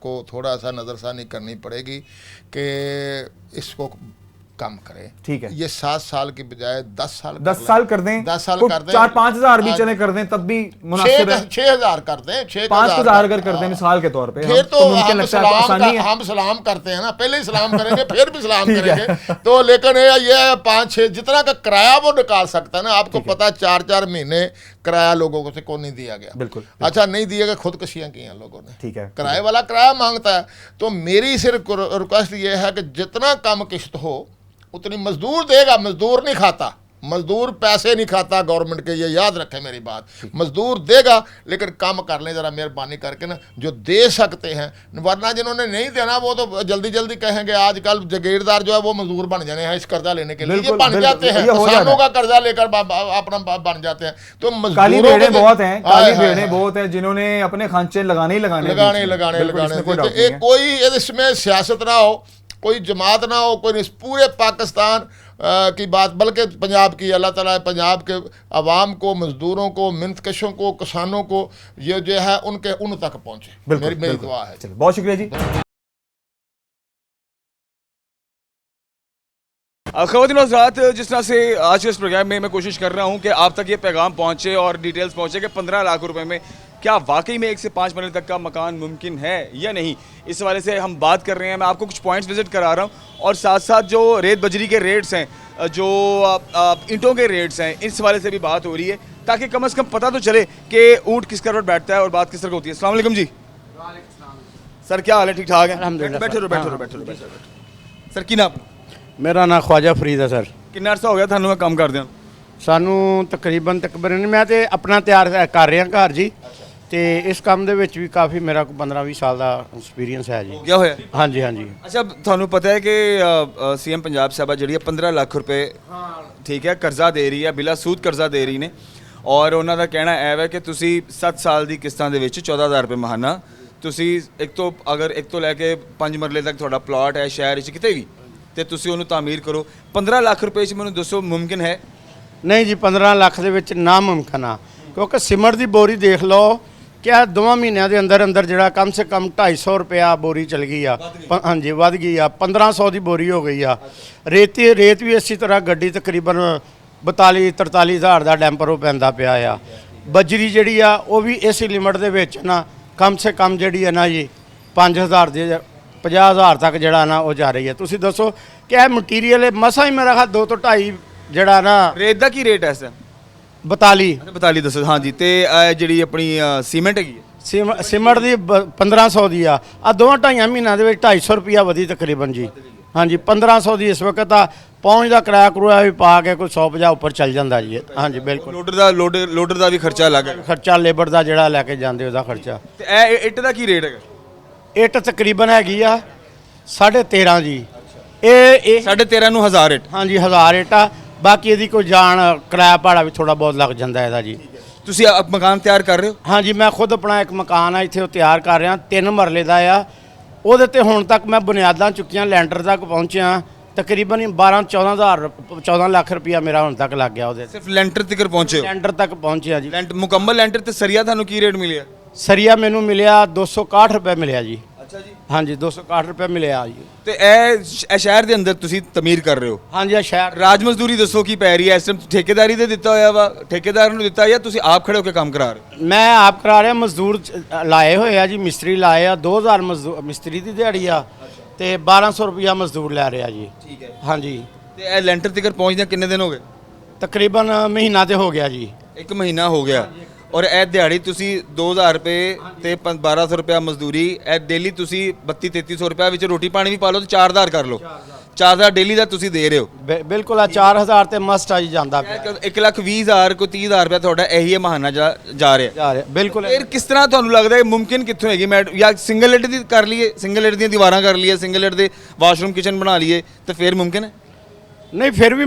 को थोड़ा सा नज़रसानी करनी पड़ेगी कि इसको कम करें। ठीक है, ये 7 साल की बजाय 10 साल 10 साल कर दें, 10 साल कुछ कर दें, 4-5 हज़ार भी आज- चले कर दें तब भी मुनासिब है। 6,000 कर दें, 5,000 अगर कर दें मिसाल के तौर पे, फिर तो मुमकिन हम लगता है, आसानी है। हम सलाम करते हैं ना, पहले ही सलाम करेंगे फिर भी सलाम करेंगे। तो लेकिन ये 5-6 जितना का किराया वो निकाल सकता है ना। आपको पता है 4-4 महीने किराया लोगों को से को नहीं दिया गया। बिल्कुल। अच्छा, नहीं दिया गया, खुदकशियां की हैं लोगों ने। ठीक है, किराए वाला किराया मांगता है। तो मेरी सिर्फ रिक्वेस्ट ये है कि जितना कम किश्त हो उतनी मजदूर देगा। मजदूर नहीं खाता, मजदूर पैसे नहीं खाता गवर्नमेंट के, ये याद रखें मेरी बात। मजदूर देगा, लेकिन कम कर लें ज़रा मेहरबानी करके ना, जो दे सकते हैं। वरना जिन्होंने नहीं देना वो तो जल्दी जल्दी कहेंगे। आजकल जागीरदार जो है वो मजदूर बन जाने हैं इस कर्जा लेने के लिए, ये बिल्कुल, बन बिल्कुल, जाते हैं, ये हो किसानों जाता का कर्जा लेकर अपना बन जाते हैं। तो काली मजदूरों भेड़ें को बहुत हैं, काली हाय, हाय, भेड़ें बहुत हैं जिन्होंने अपने खांचे लगाने ही लगाने लगाने लगाने कोई इसमें सियासत ना हो, कोई जमात ना हो, कोई पूरे पाकिस्तान की बात, बल्कि पंजाब की। अल्लाह ताला पंजाब के अवाम को, मजदूरों को, मिन्नतकशों को, किसानों को ये जो है उन तक पहुँचे। मेरी दुआ है। चलो, बहुत शुक्रिया जी। ख़वातीन और हज़रात, जिस तरह से आज के इस प्रोग्राम में मैं कोशिश कर रहा हूँ कि आप तक ये पैगाम पहुँचे और डिटेल्स पहुँचे कि 15 लाख रुपए में क्या वाकई में 1 से 5 मरले तक का मकान मुमकिन है या नहीं, इस वाले से हम बात कर रहे हैं। मैं आपको कुछ पॉइंट्स विजिट करा रहा हूँ और साथ साथ जो रेत बजरी के रेट्स हैं, जो ईंटों के रेट्स हैं, इस वाले से भी बात हो रही है, ताकि कम से कम पता तो चले कि ऊँट किस तरह बैठता है और बात किस तरह होती है। अस्सलाम वालेकुम जी। सर क्या हाल है? ठीक ठाक है? अल्हम्दुलिल्लाह। बैठो बैठो। सर की नाम? मेरा नाम ख्वाजा फरीद है सर। कितना अर्सा हो गया थानू मैं काम कर दिया? ਸਾਨੂੰ ਤਕਰੀਬਨ ਮੈਂ ਤੇ ਆਪਣਾ ਤਿਆਰ ਕਰ ਰਿਹਾ ਘਰ ਜੀ, ਤੇ ਇਸ ਕੰਮ ਦੇ ਵਿੱਚ ਵੀ ਕਾਫੀ ਮੇਰਾ ਕੋ 15-20 ਸਾਲ ਦਾ ਐਕਸਪੀਰੀਅੰਸ ਹੈ ਜੀ। क्या होया? ਹਾਂਜੀ ਹਾਂਜੀ। अच्छा, थानू पता है कि सीएम पंजाब साहबा जी 15 लाख रुपए ठीक है ਕਰਜ਼ਾ ਦੇ ਰਹੀ ਹੈ, ਬਿਲਾ ਸੂਦ ਕਰਜ਼ਾ ਦੇ ਰਹੀ ਨੇ, ਔਰ ਉਹਨਾਂ ਦਾ ਕਹਿਣਾ ਇਹ ਹੈ ਕਿ ਤੁਸੀਂ 7 ਸਾਲ ਦੀ ਕਿਸ਼ਤਾਂ ਦੇ ਵਿੱਚ 14,000 ਰੁਪਏ ਮਹੀਨਾ ਤੁਸੀਂ ਇੱਕ ਤੋਂ ਲੈ ਕੇ 5 ਮਰਲੇ ਤੱਕ ਤੁਹਾਡਾ ਪਲਾਟ ਹੈ ਸ਼ਹਿਰ ਵਿੱਚ ਕਿਤੇ ਵੀ, ਤੇ ਤੁਸੀਂ ਉਹਨੂੰ ਤਾਮੀਰ ਕਰੋ। 15 ਲੱਖ ਰੁਪਏ 'ਚ ਮੈਨੂੰ ਦੱਸੋ ਮੁਮਕਿਨ ਹੈ? ਨਹੀਂ ਜੀ, 15 ਲੱਖ ਦੇ ਵਿੱਚ ਨਾਮੁਮਕਿਨ ਆ, ਕਿਉਂਕਿ ਸਿਮਟ ਦੀ ਬੋਰੀ ਦੇਖ ਲਓ ਕਿ ਆ 2 ਮਹੀਨਿਆਂ ਦੇ ਅੰਦਰ ਜਿਹੜਾ ਕਮ ਸੇ ਕਮ 250 ਰੁਪਇਆ ਬੋਰੀ ਚਲ ਗਈ ਆ। ਹਾਂਜੀ, ਵੱਧ ਗਈ ਆ, 1500 ਦੀ ਬੋਰੀ ਹੋ ਗਈ ਆ। ਰੇਤ ਵੀ ਇਸੇ ਤਰ੍ਹਾਂ ਗੱਡੀ ਤਕਰੀਬਨ 42-43 ਹਜ਼ਾਰ ਦਾ ਡੈਂਪਰ ਉਹ ਪੈਂਦਾ ਪਿਆ ਆ। ਬਜਰੀ ਜਿਹੜੀ ਆ ਉਹ ਵੀ ਇਸੇ ਲਿਮਟ ਦੇ ਵਿੱਚ ਨਾ ਕਮ ਸੇ ਕਮ ਜਿਹੜੀ ਹੈ ਨਾ ਜੀ 5000 ਦੇ 50,000 ਤੱਕ ਜਿਹੜਾ ਨਾ ਉਹ ਜਾ ਰਹੀ ਹੈ। ਤੁਸੀਂ ਦੱਸੋ ਕਿ ਇਹ ਮਟੀਰੀਅਲ ਮਸਾਂ ਹੀ ਮੇਰਾ ਖਿਆਲ 2 ਤੋਂ 2.5 ਜਿਹੜਾ ਨਾ ਰੇਤ ਦਾ ਕੀ ਰੇਟ ਹੈ ਇਸ 42 42 ਦੱਸੋ। ਹਾਂਜੀ, ਤੇ ਜਿਹੜੀ ਆਪਣੀ ਸੀਮੈਂਟ ਹੈਗੀ ਹੈ ਸਿਮਟ ਦੀ 1500 ਦੀ ਆ। ਆ 2-2.5 ਮਹੀਨਿਆਂ ਦੇ ਵਿੱਚ 250 ਰੁਪਿਆ ਵਧੀ ਤਕਰੀਬਨ ਜੀ। ਹਾਂਜੀ, 1500 ਦੀ ਇਸ ਵਕਤ ਆ। ਪਹੁੰਚ ਦਾ ਕਿਰਾਇਆ ਕਰੂਆ ਵੀ ਪਾ ਕੇ ਕੋਈ 150 ਉੱਪਰ ਚੱਲ ਜਾਂਦਾ ਜੀ। ਹਾਂਜੀ ਬਿਲਕੁਲ। ਲੋਡਰ ਦਾ ਵੀ ਖਰਚਾ ਲੱਗ ਹੈ, ਖਰਚਾ ਲੇਬਰ ਦਾ ਜਿਹੜਾ ਲੈ ਕੇ ਜਾਂਦੇ ਉਹਦਾ ਖਰਚਾ। ਤੇ ਇਹ ਇੱਟ ਦਾ ਕੀ ਰੇਟ ਹੈਗਾ? ਇੱਟ ਤਕਰੀਬਨ ਹੈਗੀ ਆ 13.5 ਜੀ। ਇਹ 13.5 ਨੂੰ 1000 ਇੱਟ? ਹਾਂਜੀ, 1000 ਇੱਟ ਆ। ਬਾਕੀ ਇਹਦੀ ਕੋਈ ਜਾਣ ਕਿਰਾਇਆ ਭਾੜਾ ਵੀ ਥੋੜਾ ਬਹੁਤ ਲੱਗ ਜਾਂਦਾ ਇਹਦਾ ਜੀ। ਤੁਸੀਂ ਮਕਾਨ ਤਿਆਰ ਕਰ ਰਹੇ ਹੋ? ਹਾਂਜੀ, ਮੈਂ ਖੁਦ ਆਪਣਾ ਇੱਕ ਮਕਾਨ ਆ ਇੱਥੇ ਉਹ ਤਿਆਰ ਕਰ ਰਿਹਾ, 3 ਮਰਲੇ ਦਾ ਆ। ਉਹਦੇ ਤੇ ਹੁਣ ਤੱਕ ਮੈਂ ਬੁਨਿਆਦਾਂ ਚੁੱਕੀਆਂ, ਲੈਂਟਰ ਤੱਕ ਪਹੁੰਚਿਆ। ਤਕਰੀਬਨ 14 ਲੱਖ ਰੁਪਇਆ ਮੇਰਾ ਹੁਣ ਤੱਕ ਲੱਗ ਗਿਆ ਉਹਦੇ ਤੇ। ਸਿਰਫ ਲੈਂਟਰ ਤੱਕ ਪਹੁੰਚੇ? ਲੈਂਟਰ ਤੱਕ ਪਹੁੰਚਿਆ ਜੀ। ਮੁਕੰਮਲ ਲੈਂਟਰ ਤੇ ਸਰੀਆ ਤੁਹਾਨੂੰ ਕੀ ਰੇਟ ਮਿਲਿਆ? ਸਰੀਆ ਮੈਨੂੰ ਮਿਲਿਆ 261 ਰੁਪਏ ਮਿਲਿਆ ਜੀ। ਅੱਛਾ ਜੀ। ਹਾਂਜੀ 261 ਰੁਪਏ ਮਿਲਿਆ ਜੀ। ਤੇ ਇਹ ਸ਼ਹਿਰ ਦੇ ਅੰਦਰ ਤੁਸੀਂ ਤਮੀਰ ਕਰ ਰਹੇ ਹੋ, ਹਾਂਜੀ ਆ ਸ਼ਹਿਰ ਰਾਜ ਮਜ਼ਦੂਰੀ ਦੱਸੋ ਕੀ ਪੈ ਰਹੀ ਹੈ ਇਸ ਟਾਈਮ? ਠੇਕੇਦਾਰੀ ਦੇ ਦਿੱਤਾ ਹੋਇਆ ਵਾ, ਠੇਕੇਦਾਰ ਨੂੰ ਦਿੱਤਾ ਜਾਂ ਤੁਸੀਂ ਆਪ ਖੜੇ ਹੋ ਕੇ ਕੰਮ ਕਰਾ ਰਹੇ ਹੋ? ਮੈਂ ਆਪ ਕਰਾ ਰਿਹਾ, ਮਜ਼ਦੂਰ ਲਾਏ ਹੋਏ ਆ ਜੀ, ਮਿਸਤਰੀ ਲਾਏ ਆ, 2000 ਮਿਸਤਰੀ ਦੀ ਦਿਹਾੜੀ ਆ ਤੇ 1200 ਰੁਪਿਆ ਮਜ਼ਦੂਰ ਲੈ ਰਿਹਾ ਜੀ। ਠੀਕ ਹੈ। ਹਾਂਜੀ ਤੇ ਇਹ ਲੈਂਟਰ ਤੱਕ ਪਹੁੰਚਦਿਆਂ ਕਿੰਨੇ ਦਿਨ ਹੋ ਗਏ? ਤਕਰੀਬਨ ਮਹੀਨਾ ਤੇ ਹੋ ਗਿਆ ਜੀ। 1 ਮਹੀਨਾ ਹੋ ਗਿਆ। ਔਰ ਇਹ ਦਿਹਾੜੀ ਤੁਸੀਂ 2000 ਰੁਪਏ ਤੇ 1200 ਰੁਪਇਆ ਮਜ਼ਦੂਰੀ, ਇਹ ਡੇਲੀ ਤੁਸੀਂ 32-3300 ਰੁਪਇਆ ਵਿੱਚ ਰੋਟੀ ਪਾਣੀ ਵੀ ਪਾ ਲਓ ਤੇ 4000 ਕਰ ਲਓ। 4000 ਡੇਲੀ ਦਾ ਤੁਸੀਂ ਦੇ ਰਹੇ ਹੋ। ਬਿਲਕੁਲ ਆ 4000 ਤੇ ਮਸਟ ਆ ਜੀ ਜਾਂਦਾ ਪਿਆ 1,20,000 ਕੋਈ 30,000 ਰੁਪਇਆ ਤੁਹਾਡਾ ਇਹੀ ਮਹੀਨਾ ਜਾ ਰਿਹਾ। ਜਾ ਰਿਹਾ ਬਿਲਕੁਲ। ਫਿਰ ਕਿਸ ਤਰ੍ਹਾਂ ਤੁਹਾਨੂੰ ਲੱਗਦਾ ਹੈ ਮੁਮਕਿਨ ਕਿੱਥੋਂ ਹੈਗੀ? ਮੈਂ ਜਾਂ ਸਿੰਗਲ ਲੈਟ ਦੀ ਕਰ ਲਈਏ, ਸਿੰਗਲ ਲੈਟ ਦੀਆਂ ਦੀਵਾਰਾਂ ਕਰ ਲਈਏ, ਸਿੰਗਲ ਲੈਟ ਦੇ ਵਾਸ਼ਰੂਮ ਕਿਚਨ ਬਣਾ ਲਈਏ ਤੇ ਫਿਰ ਮੁਮਕਿਨ ਹੈ? ਨਹੀਂ ਫਿਰ ਵੀ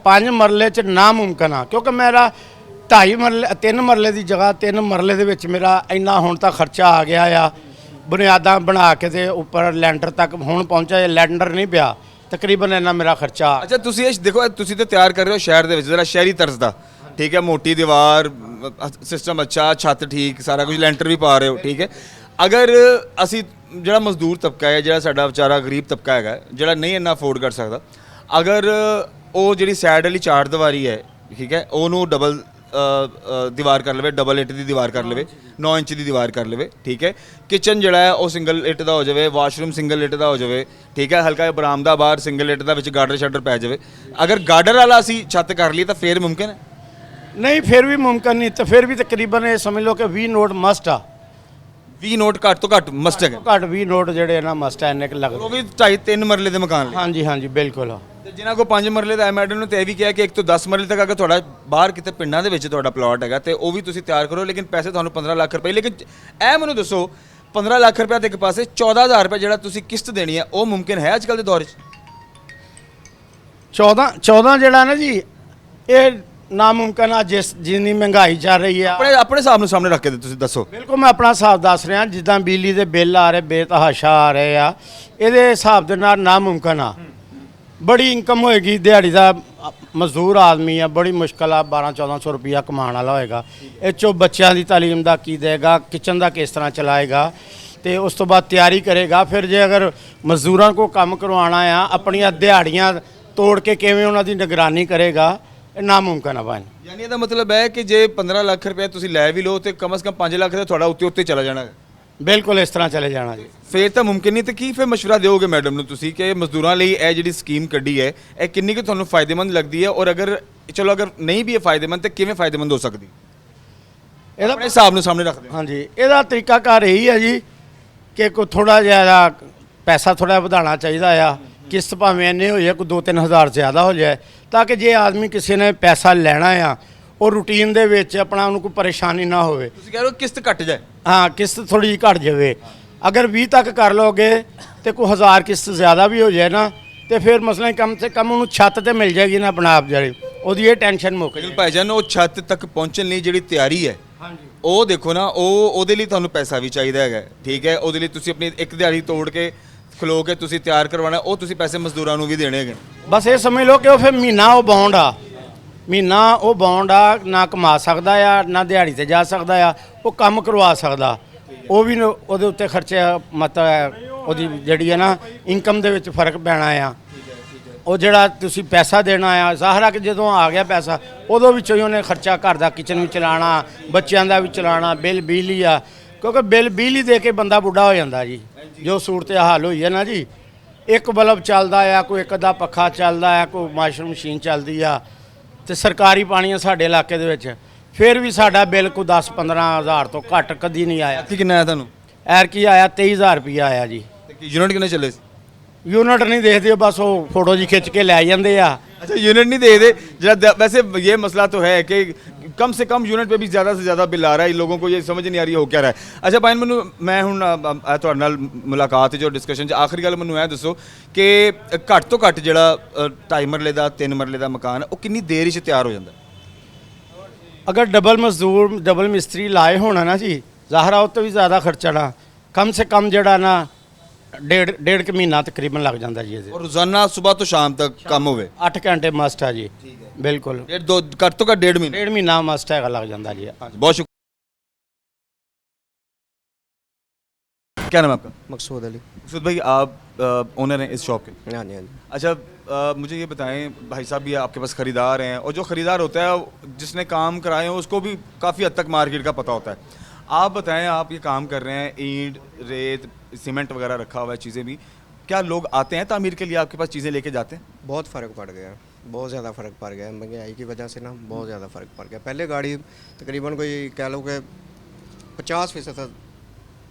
ਪੰਜ ਮਰਲੇ ਚ ਨਾ ਮੁਮਕਿਨ ਆ, ਕਿਉਂਕਿ ਮੇਰਾ 2.5 ਮਰਲੇ 3 ਮਰਲੇ ਦੀ ਜਗ੍ਹਾ 3 ਮਰਲੇ ਦੇ ਵਿੱਚ ਮੇਰਾ ਇੰਨਾ ਹੁਣ ਤਾਂ ਖਰਚਾ ਆ ਗਿਆ ਆ। ਬੁਨਿਆਦਾਂ ਬਣਾ ਕੇ ਤੇ ਉੱਪਰ ਲੈਂਟਰ ਤੱਕ ਹੁਣ ਪਹੁੰਚਿਆ, ਲੈਂਟਰ ਨਹੀਂ ਪਿਆ, ਤਕਰੀਬਨ ਇੰਨਾ ਮੇਰਾ ਖਰਚਾ। ਅੱਛਾ ਤੁਸੀਂ ਇਹ ਦੇਖੋ, ਤੁਸੀਂ ਤਾਂ ਤਿਆਰ ਕਰ ਰਹੇ ਹੋ ਸ਼ਹਿਰ ਦੇ ਵਿੱਚ ਜ਼ਰਾ ਸ਼ਹਿਰੀ ਤਰਜ਼ ਦਾ, ਠੀਕ ਹੈ, ਮੋਟੀ ਦੀਵਾਰ, ਸਿਸਟਮ ਅੱਛਾ, ਛੱਤ ਠੀਕ, ਸਾਰਾ ਕੁਝ, ਲੈਂਟਰ ਵੀ ਪਾ ਰਹੇ ਹੋ, ਠੀਕ ਹੈ। ਅਗਰ ਅਸੀਂ ਜਿਹੜਾ ਮਜ਼ਦੂਰ ਤਬਕਾ ਹੈ, ਜਿਹੜਾ ਸਾਡਾ ਵਿਚਾਰਾ ਗਰੀਬ ਤਬਕਾ ਹੈਗਾ, ਜਿਹੜਾ ਨਹੀਂ ਇੰਨਾ ਅਫੋਰਡ ਕਰ ਸਕਦਾ, ਅਗਰ ਉਹ ਜਿਹੜੀ ਸਾਈਡ ਵਾਲੀ ਚਾਰ ਦੀਵਾਰੀ ਹੈ, ਠੀਕ ਹੈ, ਉਹਨੂੰ ਡਬਲ ਦੀਵਾਰ ਕਰ ਲਵੇ, ਡਬਲ ਇੱਟ ਦੀ ਦੀਵਾਰ ਕਰ ਲਵੇ, 9 ਇੰਚ ਦੀ ਦੀਵਾਰ ਕਰ ਲਵੇ, ਠੀਕ ਹੈ। ਕਿਚਨ ਜਿਹੜਾ ਹੈ ਉਹ ਸਿੰਗਲ ਇੱਟ ਦਾ ਹੋ ਜਾਵੇ, ਵਾਸ਼ਰੂਮ ਸਿੰਗਲ ਇੱਟ ਦਾ ਹੋ ਜਾਵੇ, ਠੀਕ ਹੈ। ਹਲਕਾ ਜਿਹਾ ਬਰਾਮਦਾ ਬਾਹਰ ਸਿੰਗਲ ਇੱਟ ਦਾ, ਵਿੱਚ ਗਾਰਡਰ ਸ਼ਟਰ ਪੈ ਜਾਵੇ। ਅਗਰ ਗਾਰਡਰ ਵਾਲਾ ਅਸੀਂ ਛੱਤ ਕਰ ਲਈ ਤਾਂ ਫਿਰ ਮੁਮਕਿਨ ਹੈ? ਨਹੀਂ ਫਿਰ ਵੀ ਮੁਮਕਿਨ ਨਹੀਂ, ਤਾਂ ਫਿਰ ਵੀ ਤਕਰੀਬਨ ਇਹ ਸਮਝ ਲਓ ਕਿ 20 ਨੋਟ ਮਸਟ ਆ। 20 ਨੋਟ ਘੱਟ ਤੋਂ ਘੱਟ ਮਸਟ ਹੈਗਾ। ਘੱਟ 20 ਨੋਟ ਜਿਹੜੇ ਨਾ ਮਸਟ ਆ, ਇੰਨੇ ਕੁ ਉਹ ਲੱਗਦੇ। ਵੀ 2.5-3 ਮਰਲੇ ਦੇ ਮਕਾਨ ਲਈ। ਹਾਂਜੀ ਹਾਂਜੀ ਬਿਲਕੁਲ। ਤੇ ਜਿਨ੍ਹਾਂ ਕੋਲ 5 ਮਰਲੇ ਦਾ ਹੈ, ਮੈਡਮ ਨੇ ਤੇ ਇਹ ਵੀ ਕਿਹਾ ਕਿ 1 ਤੋਂ 10 ਮਰਲੇ ਤੱਕ ਅਗਰ ਤੁਹਾਡਾ ਬਾਹਰ ਕਿਤੇ ਪਿੰਡਾਂ ਦੇ ਵਿੱਚ ਤੁਹਾਡਾ ਪਲਾਟ ਹੈਗਾ ਤੇ ਉਹ ਵੀ ਤੁਸੀਂ ਤਿਆਰ ਕਰੋ, ਲੇਕਿਨ ਪੈਸੇ ਤੁਹਾਨੂੰ 15 ਲੱਖ ਰੁਪਏ। ਲੇਕਿਨ ਇਹ ਮੈਨੂੰ ਦੱਸੋ, 15 ਲੱਖ ਰੁਪਏ ਤੇ ਇੱਕ ਪਾਸੇ, 14,000 ਰੁਪਏ ਜਿਹੜਾ ਤੁਸੀਂ ਕਿਸ਼ਤ ਦੇਣੀ ਹੈ, ਉਹ ਮੁਮਕਿਨ ਹੈ ਅੱਜ ਕੱਲ੍ਹ ਦੇ ਦੌਰ 'ਚ? 14 ਜਿਹੜਾ ਨਾ ਜੀ, ਇਹ ਨਾਮੁਮਕਿਨ ਆ, ਜਿੰਨੀ ਮਹਿੰਗਾਈ ਚੱਲ ਰਹੀ ਆ। ਆਪਣੇ ਹਿਸਾਬ ਨੂੰ ਸਾਹਮਣੇ ਰੱਖ ਕੇ ਤੁਸੀਂ ਦੱਸੋ। ਬਿਲਕੁਲ ਮੈਂ ਆਪਣਾ ਹਿਸਾਬ ਦੱਸ ਰਿਹਾ, ਜਿੱਦਾਂ ਬਿਜਲੀ ਦੇ ਬਿੱਲ ਆ ਰਹੇ ਬੇਤਹਾਸ਼ਾ ਆ ਰਹੇ ਆ, ਇਹਦੇ ਹਿਸਾਬ ਦੇ ਨਾਲ ਨਾਮੁਮਕਿਨ ਆ। ਬੜੀ ਇਨਕਮ ਹੋਏਗੀ, ਦਿਹਾੜੀ ਦਾ ਮਜ਼ਦੂਰ ਆਦਮੀ ਆ, ਬੜੀ ਮੁਸ਼ਕਲ ਆ, 1200-1400 ਰੁਪਈਆ ਕਮਾਉਣ ਵਾਲਾ ਹੋਏਗਾ। ਇਹ 'ਚੋਂ ਬੱਚਿਆਂ ਦੀ ਤਾਲੀਮ ਦਾ ਕੀ ਦੇਗਾ, ਕਿਚਨ ਦਾ ਕਿਸ ਤਰ੍ਹਾਂ ਚਲਾਏਗਾ, ਤੇ ਉਸ ਤੋਂ ਬਾਅਦ ਤਿਆਰੀ ਕਰੇਗਾ। ਫਿਰ ਜੇ ਅਗਰ ਮਜ਼ਦੂਰਾਂ ਕੋ ਕੰਮ ਕਰਵਾਉਣਾ ਆ, ਆਪਣੀਆਂ ਦਿਹਾੜੀਆਂ ਤੋੜ ਕੇ ਕਿਵੇਂ ਉਹਨਾਂ ਦੀ ਨਿਗਰਾਨੀ ਕਰੇਗਾ, ਇਹ ਨਾਮੁਮਕਿਨ ਆ ਬਣ। ਯਾਨੀ ਇਹਦਾ ਮਤਲਬ ਹੈ ਕਿ ਜੇ 15 ਲੱਖ ਰੁਪਏ ਤੁਸੀਂ ਲੈ ਵੀ ਲਓ ਤੇ ਕਮ ਸੇ ਕਮ 5 ਲੱਖ ਦਾ ਤੁਹਾਡਾ ਉੱਤੇ ਚਲਾ ਜਾਣਾ ਹੈ। ਬਿਲਕੁਲ ਇਸ ਤਰ੍ਹਾਂ ਚਲੇ ਜਾਣਾ ਜੀ। ਫੇਰ ਤਾਂ ਮੁਮਕਿਨ ਨਹੀਂ। ਤੇ ਕੀ ਫਿਰ ਮਸ਼ਵਰਾ ਦਿਓਗੇ ਮੈਡਮ ਨੂੰ ਤੁਸੀਂ ਕਿ ਮਜ਼ਦੂਰਾਂ ਲਈ ਇਹ ਜਿਹੜੀ ਸਕੀਮ ਕੱਢੀ ਹੈ, ਇਹ ਕਿੰਨੀ ਕੁ ਤੁਹਾਨੂੰ ਫਾਇਦੇਮੰਦ ਲੱਗਦੀ ਹੈ? ਔਰ ਅਗਰ ਚਲੋ ਅਗਰ ਨਹੀਂ ਵੀ ਇਹ ਫਾਇਦੇਮੰਦ ਤੇ ਕਿਵੇਂ ਫਾਇਦੇਮੰਦ ਹੋ ਸਕਦੀ? ਇਹਦਾ ਆਪਣੇ ਹਿਸਾਬ ਨੂੰ ਸਾਹਮਣੇ ਰੱਖਦੇ ਹਾਂ। ਹਾਂਜੀ, ਇਹਦਾ ਤਰੀਕਾਕਾਰ ਇਹੀ ਹੈ ਜੀ ਕਿ ਕੋਈ ਥੋੜਾ ਜਿਹਾ ਪੈਸਾ ਥੋੜਾ ਵਧਾਉਣਾ ਚਾਹੀਦਾ ਆ। ਕਿਸ਼ਤ ਭਾਵੇਂ ਇੰਨੇ ਹੋ ਜਾਏ, ਕੋਈ 2-3 ਹਜ਼ਾਰ ਜ਼ਿਆਦਾ ਹੋ ਜਾਏ, ਤਾਂ ਕਿ ਜੇ ਆਦਮੀ ਕਿਸੇ ਨੇ ਪੈਸਾ ਲੈਣਾ ਆ, ਉਹ ਰੂਟੀਨ ਦੇ ਵਿੱਚ ਆਪਣਾ ਉਹਨੂੰ ਕੋਈ ਪਰੇਸ਼ਾਨੀ ਨਾ ਹੋਵੇ। ਤੁਸੀਂ ਕਹਿ ਰਹੇ ਹੋ ਕਿਸ਼ਤ ਘਟ ਜਾਏ? ਹਾਂ, ਕਿਸ਼ਤ ਥੋੜੀ ਜਿਹੀ ਘਟ ਜਾਵੇ। ਅਗਰ 20 ਤੱਕ ਕਰ ਲਓਗੇ ਤੇ ਕੋਈ 1000 ਕਿਸ਼ਤ ਜ਼ਿਆਦਾ ਵੀ ਹੋ ਜਾਏ ਨਾ, ਤੇ ਫਿਰ ਮਸਲਾ ਕਮ ਸੇ ਕਮ ਉਹਨੂੰ ਛੱਤ ਤੇ ਮਿਲ ਜਾਏਗੀ ਨਾ ਬਣਾ ਆਪ ਜਿਹੜੀ, ਉਹਦੀ ਇਹ ਟੈਨਸ਼ਨ ਮੁੱਕ ਜਾਏ। ਭਾਈਜਾਨ ਉਹ ਛੱਤ ਤੱਕ ਪਹੁੰਚਣ ਲਈ ਜਿਹੜੀ ਤਿਆਰੀ ਹੈ, ਉਹ ਦੇਖੋ ਨਾ, ਉਹਦੇ ਲਈ ਤੁਹਾਨੂੰ ਪੈਸਾ ਵੀ ਚਾਹੀਦਾ ਹੈਗਾ, ਠੀਕ ਹੈ। ਉਹਦੇ ਲਈ ਤੁਸੀਂ ਆਪਣੀ ਇੱਕ ਦਿਹਾੜੀ ਤੋੜ ਕੇ ਖਲੋ ਕੇ ਤੁਸੀਂ ਤਿਆਰ ਕਰਵਾਉਣਾ, ਉਹ ਤੁਸੀਂ ਪੈਸੇ ਮਜ਼ਦੂਰਾਂ ਨੂੰ ਵੀ ਦੇਣੇ ਹੈਗੇ। ਬਸ ਇਹ ਸਮਝ ਲਓ ਕਿ ਉਹ ਫਿਰ ਮਹੀਨਾ ਉਹ ਬੌਂਡ ਆ, ਮਹੀਨਾ ਉਹ ਬੌਂਡ ਆ, ਨਾ ਕਮਾ ਸਕਦਾ ਆ, ਨਾ ਦਿਹਾੜੀ ਤੇ ਜਾ ਸਕਦਾ ਆ, ਉਹ ਕੰਮ ਕਰਵਾ ਸਕਦਾ। ਉਹ ਵੀ ਉਹਦੇ ਉੱਤੇ ਖਰਚੇ ਮਤਲਬ ਉਹਦੀ ਜਿਹੜੀ ਹੈ ਨਾ ਇਨਕਮ ਦੇ ਵਿੱਚ ਫਰਕ ਪੈਣਾ ਆ। ਉਹ ਜਿਹੜਾ ਤੁਸੀਂ ਪੈਸਾ ਦੇਣਾ ਆ, ਜ਼ਾਹਰਾ ਕਿ ਜਦੋਂ ਆ ਗਿਆ ਪੈਸਾ, ਉਦੋਂ ਵਿੱਚੋਂ ਹੀ ਉਹਨੇ ਖਰਚਾ, ਘਰ ਦਾ ਕਿਚਨ ਵੀ ਚਲਾਉਣਾ, ਬੱਚਿਆਂ ਦਾ ਵੀ ਚਲਾਉਣਾ, ਬਿੱਲ ਬਿਜਲੀ ਆ, ਕਿਉਂਕਿ ਬਿੱਲ ਬਿਜਲੀ ਦੇ ਕੇ ਬੰਦਾ ਬੁੱਢਾ ਹੋ ਜਾਂਦਾ ਜੀ। ਜੋ ਸੂਰਤ ਹਾਲ ਹੋਈ ਹੈ ਨਾ ਜੀ, ਇੱਕ ਬਲਬ ਚੱਲਦਾ ਆ, ਕੋਈ ਇੱਕ ਅੱਧਾ ਪੱਖਾ ਚੱਲਦਾ ਆ, ਕੋਈ ਵਾਸ਼ਿੰਗ ਮਸ਼ੀਨ ਚੱਲਦੀ ਆ, ਤੇ ਸਰਕਾਰੀ ਪਾਣੀ ਆ ਸਾਡੇ ਇਲਾਕੇ ਦੇ ਵਿੱਚ, ਫਿਰ ਵੀ ਸਾਡਾ ਬਿੱਲ ਕੋਈ 10-15 ਹਜ਼ਾਰ ਤੋਂ ਘੱਟ ਕਦੀ ਨਹੀਂ ਆਇਆ। ਕਿੰਨਾ ਆਇਆ ਤੁਹਾਨੂੰ? ਐਰ ਕੀ ਆਇਆ 23,000 ਰੁਪਇਆ ਆਇਆ ਜੀ। ਤੇ ਯੂਨਿਟ ਕਿੰਨੇ ਚੱਲੇ ਸੀ? ਯੂਨਿਟ ਨਹੀਂ ਦੇਖਦੇ, ਬਸ ਉਹ ਫੋਟੋ ਜੀ ਖਿੱਚ ਕੇ ਲੈ ਜਾਂਦੇ ਆ। अच्छा यूनिट नहीं दे दे जरा। वैसे ये मसला तो है कि कम से कम यूनिट पे भी ज़्यादा से ज़्यादा बिल आ रहा है, लोगों को ये समझ नहीं आ रही हो क्या रहा है। अच्छा भाई मैं हूँ ਤੁਹਾਡੇ ਨਾਲ ਮੁਲਾਕਾਤ ਜੋ ਡਿਸਕਸ਼ਨ 'ਚ ਆਖਰੀ ਗੱਲ ਮੈਨੂੰ ਇਹ ਦੱਸੋ ਕਿ ਘੱਟ ਤੋਂ ਘੱਟ ਜਿਹੜਾ 2.5 ਮਰਲੇ ਦਾ 3 ਮਰਲੇ ਦਾ ਮਕਾਨ ਉਹ ਕਿੰਨੀ ਦੇਰ 'ਚ ਤਿਆਰ ਹੋ ਜਾਂਦਾ? ਅਗਰ ਡਬਲ ਮਜ਼ਦੂਰ ਡਬਲ ਮਿਸਤਰੀ ਲਾਏ ਹੋਣਾ ਨਾ ਜੀ, ਜ਼ਾਹਰਾ ਉਹ ਤੋਂ ਵੀ ਜ਼ਿਆਦਾ ਖਰਚਾ ਨਾ, ਕਮ ਸੇ ਕਮ ਜਿਹੜਾ ਨਾ ਡੇਢ ਕੁ ਮਹੀਨਾ ਤਕਰੀਬਨ ਲੱਗ ਜਾਂਦਾ ਜੀ ਇਹਦੇ। ਔਰ ਰੋਜ਼ਾਨਾ ਸਵੇਰ ਤੋਂ ਸ਼ਾਮ ਤੱਕ ਕੰਮ ਹੋਵੇ? 8 ਘੰਟੇ ਮਸਟ ਆ ਜੀ। ਬਿਲਕੁਲ ਘੱਟ ਤੋਂ ਘੱਟ ਡੇਢ ਮਹੀਨਾ ਮਸਟ ਹੈਗਾ, ਲੱਗ ਜਾਂਦਾ ਜੀ। ਬਹੁਤ ਸ਼ੁਕਰੀਆ। क्या नाम है आपका? मकसूद अली। मकसूद भाई, आप ओनर हैं इस शॉप के? हाँ जी, हाँ जी। अच्छा, मुझे ये बताएं, भाई साहब भी आपके पास ख़रीदार हैं, और जो ख़रीदार होता है जिसने काम कराए हो उसको भी काफ़ी हद तक मार्केट का पता होता है। आप बताएं, आप ये काम कर रहे हैं, ईंट, रेत, सीमेंट वगैरह रखा हुआ है, चीज़ें भी, क्या लोग आते हैं तामीर के लिए आपके पास, चीज़ें लेके जाते हैं? बहुत फ़र्क पड़ गया, बहुत ज़्यादा फ़र्क पड़ गया महंगाई की वजह से ना, बहुत ज़्यादा फ़र्क पड़ गया। पहले गाड़ी तकरीबन कोई कह लो कि 50%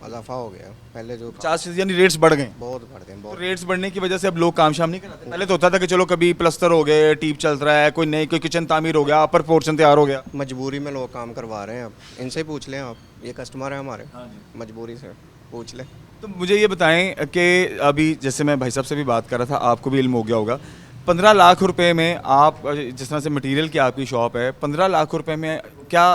इजाफा हो गया। पहले जो 50 यानी रेट्स बढ़ गए? बहुत बढ़ गए, तो बहुत। रेट्स बढ़ने की वजह से अब लोग काम शाम नहीं कराते? पहले तो होता था कि चलो कभी प्लस्तर हो गए, टीप चल रहा है, कोई नई कोई किचन तामीर हो गया, अपर पोर्शन तैयार हो गया। मजबूरी में लोग काम करवा रहे हैं। अब इनसे ही पूछ लें आप, ये कस्टमर है हमारे, मजबूरी से पूछ लें। तो मुझे ये बताएं कि अभी जैसे मैं भाई साहब से भी बात कर रहा था, आपको भी इल्म हो गया होगा, 15 लाख रुपए में आप, जिस तरह से मटेरियल की आपकी शॉप है, 15 लाख रुपए में क्या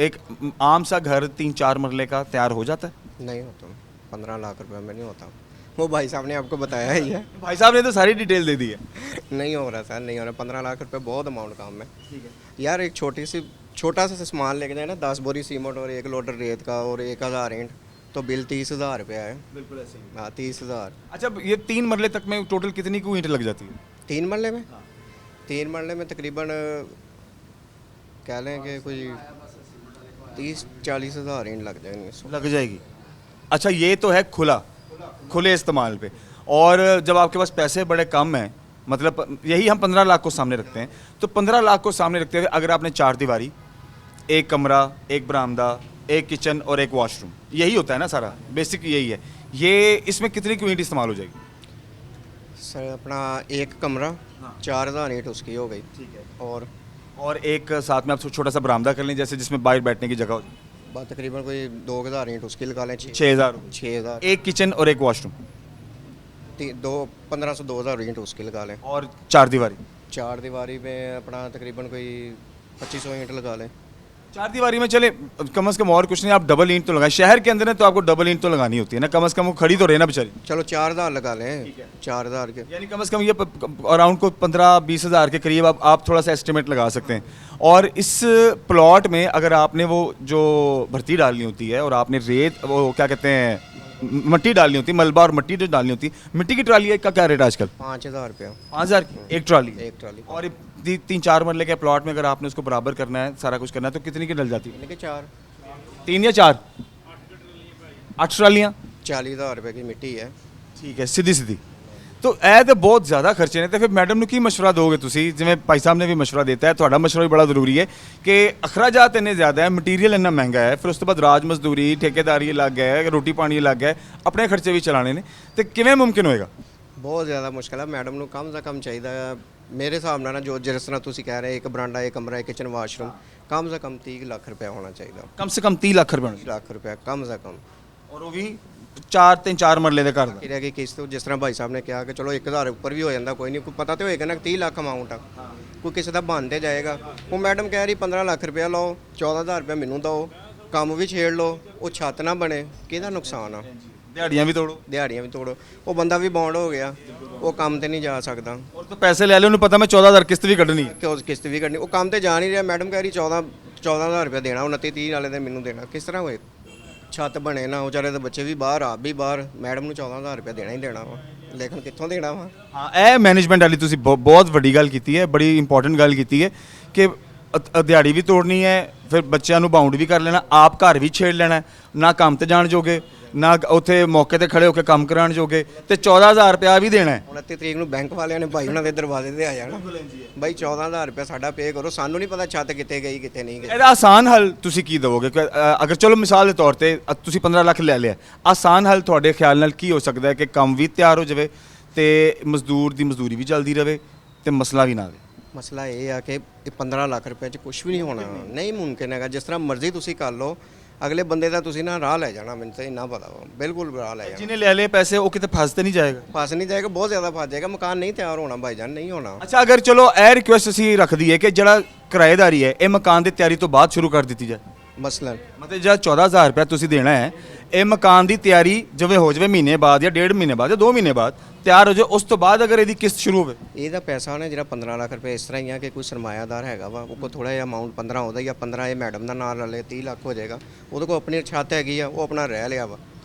एक आम सा घर 3-4 मरले का तैयार हो जाता है? नहीं होता, 15 लाख रुपए में नहीं होता। वो भाई साहब ने आपको बताया ही है। भाई साहब ने तो सारी डिटेल दे दी है। नहीं हो रहा सर, नहीं हो रहा। 15 लाख रुपए बहुत अमाउंट काम है यार। एक छोटा सा सामान लेके जाए ना, 10 बोरी सीमेंट और 1 लोडर रेत का और 1000 ईंट, तो बिल 30,000 रुपया है। बिल्कुल ऐसे ही। हाँ, 30,000। अच्छा, ये 3 मरले तक में टोटल कितनी की ईंट लग जाती है? 3 मरले में? 3 मरले में तकरीबन कह लें कि कोई 30-40 हज़ार ईंट लग जाएंगे। लग जाएगी। अच्छा, ये तो है खुले इस्तेमाल पे, और जब आपके पास पैसे बड़े कम हैं, मतलब यही हम 15 लाख को सामने रखते हैं, तो 15 लाख को सामने रखते हुए अगर आपने 4 दीवारी, 1 कमरा, 1 बरामदा, 1 किचन और 1 वॉशरूम, यही होता है ना सारा, बेसिक यही है, ये इसमें कितनी की ईंट इस्तेमाल हो जाएगी? सर अपना 1 कमरा 4000 ईंट उसकी हो गई। ठीक है। और एक साथ में आप छोटा सा बरामदा कर लें, जैसे जिसमें बाहर बैठने की जगह हो, बात तकरीबन कोई 2000 ईंट उसकी लगा लें। 6000। 6000। 1 किचन और 1 वॉशरूम, 1500-2000 ईंट उसकी लगा लें। और 4 दीवारी। 4 दीवारी में अपना तकरीबन कोई 2500 ईंट लगा लें। 4 दीवारी में चले कम से कम, और कुछ नहीं, आप डबल ईंट तो लगाएं, शहर के अंदर है तो आपको डबल ईंट तो लगानी होती है ना, कम से कम वो खड़ी तो रहे ना बेचारी। चलो 4000 लगा लें, 4000 के, यानी कम से कम ये अराउंड को 15-20 हज़ार के करीब आप थोड़ा सा एस्टिमेट लगा सकते हैं। और इस प्लॉट में अगर आपने वो जो भर्ती डालनी होती है, और आपने रेत, वो क्या कहते हैं, मिट्टी डालनी होती है, मलबा और मिट्टी जो डालनी होती है, मिट्टी की ट्राली का क्या रेट है आजकल? 5000 रुपया। 5000 की एक ट्राली? एक ट्राली। और 3-4 मरले के प्लॉट में अगर आपने उसको बराबर करना है, सारा कुछ करना है, तो कितनी की डल जाती है? यानी कि 4 3 या 4? 8 ट्रालियाँ? 40,000 रुपये की मिट्टी है। ठीक है, सीधी सीधी। तो ਇਹ ਤੇ ਬਹੁਤ ਜ਼ਿਆਦਾ ਖਰਚੇ ਨੇ, ਤੇ ਫਿਰ ਮੈਡਮ ਨੂੰ ਕੀ ਮਸ਼ਵਰਾ ਦੋਗੇ ਤੁਸੀਂ? ਜਿਵੇਂ ਭਾਈ ਸਾਹਿਬ ਨੇ ਵੀ ਮਸ਼ਵਰਾ ਦਿੱਤਾ ਹੈ, ਤੁਹਾਡਾ ਮਸ਼ਵਰਾ ਵੀ ਬੜਾ ਜ਼ਰੂਰੀ ਹੈ ਕਿ ਅਖਰਾਜਾਤ ਇੰਨੇ ਜ਼ਿਆਦਾ ਹੈ, ਮਟੀਰੀਅਲ ਇੰਨਾ ਮਹਿੰਗਾ ਹੈ, ਫਿਰ ਉਸ ਤੋਂ ਬਾਅਦ ਰਾਜ ਮਜ਼ਦੂਰੀ, ਠੇਕੇਦਾਰੀ ਅਲੱਗ ਹੈ, ਰੋਟੀ ਪਾਣੀ ਅਲੱਗ ਹੈ, ਆਪਣੇ ਖਰਚੇ ਵੀ ਚਲਾਣੇ ਨੇ, ਤੇ ਕਿਵੇਂ ਮੁਮਕਿਨ ਹੋਏਗਾ? ਬਹੁਤ ਜ਼ਿਆਦਾ ਮੁਸ਼ਕਿਲ ਹੈ। ਮੈਡਮ ਨੂੰ ਕਮ ਸੇ ਕਮ ਚਾਹੀਦਾ ਹੈ, ਮੇਰੇ ਹਿਸਾਬ ਨਾਲ ਨਾ, ਜੋ ਜਿਸ ਤਰ੍ਹਾਂ ਤੁਸੀਂ ਕਹਿ ਰਹੇ, 1 ਬਰਾਂਡਾ, 1 ਕਮਰਾ, 1 ਕਿਚਨ, ਵਾਸ਼ਰੂਮ, ਕਮ ਸੇ ਕਮ 30 ਲੱਖ ਰੁਪਇਆ ਹੋਣਾ ਚਾਹੀਦਾ। ਕਮ ਸੇ ਕਮ 30 ਲੱਖ ਰੁਪਏ ਹੋਣੇ। 30 ਲੱਖ ਰੁਪਇਆ ਕਮ ਸੇ ਕਮ। ਔਰ ਉਹ ਵੀ 3-4 ਮਰਲੇ ਦੇ ਘਰ ਦਾ। ਕਿ ਰਹਿ ਗਈ ਕਿਸ਼ਤ, ਜਿਸ ਤਰ੍ਹਾਂ ਭਾਈ ਸਾਹਿਬ ਨੇ ਕਿਹਾ ਕਿ ਚਲੋ 1000 ਉੱਪਰ ਵੀ ਹੋ ਜਾਂਦਾ, ਕੋਈ ਨਹੀਂ, ਕੋਈ ਪਤਾ ਤੇ ਹੋਏਗਾ ਨਾ 30 ਲੱਖ ਅਮਾਊਂਟ ਆ, ਕੋਈ ਕਿਸੇ ਦਾ ਬਣ ਤੇ ਜਾਏਗਾ। ਉਹ ਮੈਡਮ ਕਹਿ ਰਹੀ 15 ਲੱਖ ਰੁਪਇਆ ਲਓ, 14000 ਰੁਪਇਆ ਮੈਨੂੰ ਦਿਓ, ਕੰਮ ਵੀ ਛੇੜ ਲਓ, ਉਹ ਛੱਤ ਨਾ ਬਣੇ, ਕਿਹਦਾ ਨੁਕਸਾਨ ਆ? ਦਿਹਾੜੀਆਂ ਵੀ ਤੋੜੋ। ਦਿਹਾੜੀਆਂ ਵੀ ਤੋੜੋ। ਉਹ ਬੰਦਾ ਵੀ ਬੌਂਡ ਹੋ ਗਿਆ, ਉਹ ਕੰਮ ਤੇ ਨਹੀਂ ਜਾ ਸਕਦਾ। ਔਰ ਤੋਂ ਪੈਸੇ ਲੈ ਲਏ, ਉਹਨੂੰ ਪਤਾ ਮੈਂ 14000 ਕਿਸ਼ਤ ਵੀ ਕੱਢਣੀ ਹੈ, ਕਿ ਉਸ ਕਿਸ਼ਤ ਵੀ ਕੱਢਣੀ, ਉਹ ਕੰਮ ਤੇ ਜਾ ਨਹੀਂ ਰਿਹਾ। ਮੈਡਮ ਕਹਿ ਰਹੀ 14000 ਰੁਪਇਆ ਦੇਣਾ, 29-30 ਵਾਲੇ ਦੇ ਮੈਨੂੰ ਦੇਣਾ, ਕਿਸ ਤਰ੍ਹਾਂ ਹੋਏ? ਛੱਤ ਬਣੇ ਨਾ, ਵਿਚਾਰੇ ਦੇ ਬੱਚੇ ਵੀ ਬਾਹਰ, ਆਪ ਵੀ ਬਾਹਰ, ਮੈਡਮ ਨੂੰ 14000 ਰੁਪਇਆ ਦੇਣਾ ਹੀ ਦੇਣਾ ਵਾ, ਲੇਕਿਨ ਕਿੱਥੋਂ ਦੇਣਾ ਵਾ? ਹਾਂ, ਇਹ ਮੈਨੇਜਮੈਂਟ ਵਾਲੀ ਤੁਸੀਂ ਬਹੁਤ ਵੱਡੀ ਗੱਲ ਕੀਤੀ ਹੈ, ਬੜੀ ਇੰਪੋਰਟੈਂਟ ਗੱਲ ਕੀਤੀ ਹੈ ਕਿ ਦਿਹਾੜੀ ਵੀ ਤੋੜਨੀ ਹੈ, ਫਿਰ ਬੱਚਿਆਂ ਨੂੰ ਬਾਉਂਡ ਵੀ ਕਰ ਲੈਣਾ, ਆਪ ਘਰ ਵੀ ਛੇੜ ਲੈਣਾ, ਨਾ ਕੰਮ ਤੇ ਜਾਣ ਜੋਗੇ, ਨਾ ਉੱਥੇ ਮੌਕੇ ਤੇ ਖੜੇ ਹੋ ਕੇ ਕੰਮ ਕਰਾਉਣ ਜੋਗੇ, ਤੇ 14000 ਰੁਪਇਆ ਵੀ ਦੇਣਾ ਹੈ। 29 ਤਰੀਕ ਨੂੰ ਬੈਂਕ ਵਾਲਿਆਂ ਨੇ ਭਾਈ ਉਹਨਾਂ ਦੇ ਦਰਵਾਜ਼ੇ ਤੇ ਆ ਜਾਣਾ, ਬਾਈ 14000 ਰੁਪਇਆ ਸਾਡਾ ਪੇ ਕਰੋ, ਸਾਨੂੰ ਨਹੀਂ ਪਤਾ ਛੱਤ ਕਿੱਥੇ ਗਈ ਕਿੱਥੇ ਨਹੀਂ ਗਈ। ਇਹਦਾ ਆਸਾਨ ਹੱਲ ਤੁਸੀਂ ਕੀ ਦਿਓਗੇ? ਅਗਰ ਚਲੋ ਮਿਸਾਲ ਦੇ ਤੌਰ ਤੇ ਤੁਸੀਂ 15 ਲੱਖ ਲੈ ਲਿਆ, ਆਸਾਨ ਹੱਲ ਤੁਹਾਡੇ ਖਿਆਲ ਨਾਲ ਕੀ ਹੋ ਸਕਦਾ ਹੈ ਕਿ ਕੰਮ ਵੀ ਤਿਆਰ ਹੋ ਜਾਵੇ ਤੇ ਮਜ਼ਦੂਰ ਦੀ ਮਜ਼ਦੂਰੀ ਵੀ ਚੱਲਦੀ ਰਹੇ ਤੇ ਮਸਲਾ ਵੀ ਨਾ ਆਵੇ? ਮਸਲਾ ਇਹ ਆ ਕਿ ਇਹ 15 ਲੱਖ ਰੁਪਏ 'ਚ ਕੁਝ ਵੀ ਨਹੀਂ ਹੋਣਾ, ਨਹੀਂ ਮੁਮਕਿਨ ਹੈਗਾ। ਜਿਸ ਤਰ੍ਹਾਂ ਮਰਜ਼ੀ ਤੁਸੀਂ ਕਰ ਲਓ, ਅਗਲੇ ਬੰਦੇ ਦਾ ਤੁਸੀਂ ਨਾ ਰਾਹ ਲੈ ਜਾਣਾ, ਮੈਨੂੰ ਤਾਂ ਇੰਨਾ ਪਤਾ ਵਾ, ਬਿਲਕੁਲ ਰਾਹ ਲੈ ਜਾਣਾ। ਜਿਹਨੇ ਲੈ ਲਏ ਪੈਸੇ ਉਹ ਕਿਤੇ ਫਸ ਤੇ ਨਹੀਂ ਜਾਏਗਾ? ਫਸ ਨਹੀਂ ਜਾਏਗਾ, ਬਹੁਤ ਜ਼ਿਆਦਾ ਫਸ ਜਾਏਗਾ, ਮਕਾਨ ਨਹੀਂ ਤਿਆਰ ਹੋਣਾ ਭਾਈਜਾਨ, ਨਹੀਂ ਹੋਣਾ। ਅੱਛਾ, ਅਗਰ ਚਲੋ ਇਹ ਰਿਕੁਐਸਟ ਅਸੀਂ ਰੱਖ ਦਈਏ ਕਿ ਜਿਹੜਾ ਕਿਰਾਏਦਾਰੀ ਹੈ ਇਹ ਮਕਾਨ ਦੀ ਤਿਆਰੀ ਤੋਂ ਬਾਅਦ ਸ਼ੁਰੂ ਕਰ ਦਿੱਤੀ ਜਾਏ, ਮਸਲਨ ਮਤਲਬ ਜਿਹੜਾ 14000 ਰੁਪਇਆ ਤੁਸੀਂ ਦੇਣਾ ਹੈ, ਇਹ ਮਕਾਨ ਦੀ ਤਿਆਰੀ ਜਿਵੇਂ ਹੋ ਜਾਵੇ ਮਹੀਨੇ ਬਾਅਦ ਜਾਂ 1.5 ਮਹੀਨੇ ਬਾਅਦ ਜਾਂ 2 ਮਹੀਨੇ ਬਾਅਦ ਤਿਆਰ ਹੋ ਜਾਏ, ਉਸ ਤੋਂ ਬਾਅਦ ਅਗਰ ਇਹਦੀ ਕਿਸ਼ਤ ਸ਼ੁਰੂ ਹੋਵੇ? ਇਹਦਾ ਪੈਸਾ ਨਾ ਜਿਹੜਾ 15 ਲੱਖ ਰੁਪਏ ਇਸ ਤਰ੍ਹਾਂ ਹੀ ਆ ਕਿ ਕੋਈ ਸਰਮਾਇਆਦਾਰ ਹੈਗਾ ਵਾ, ਉਹ ਕੋਲ ਥੋੜਾ ਜਿਹਾ ਅਮਾਊਂਟ 15 ਉਹਦਾ ਜਾਂ 15 ਇਹ ਮੈਡਮ ਦਾ ਨਾਂ ਲੈ ਲੇ, 30 ਲੱਖ ਹੋ ਜਾਏਗਾ। ਉਹਦੇ ਕੋਲ ਆਪਣੀ ਛੱਤ ਹੈਗੀ ਆ, ਉਹ ਆਪਣਾ ਰਹਿ ਲਿਆ ਵਾ,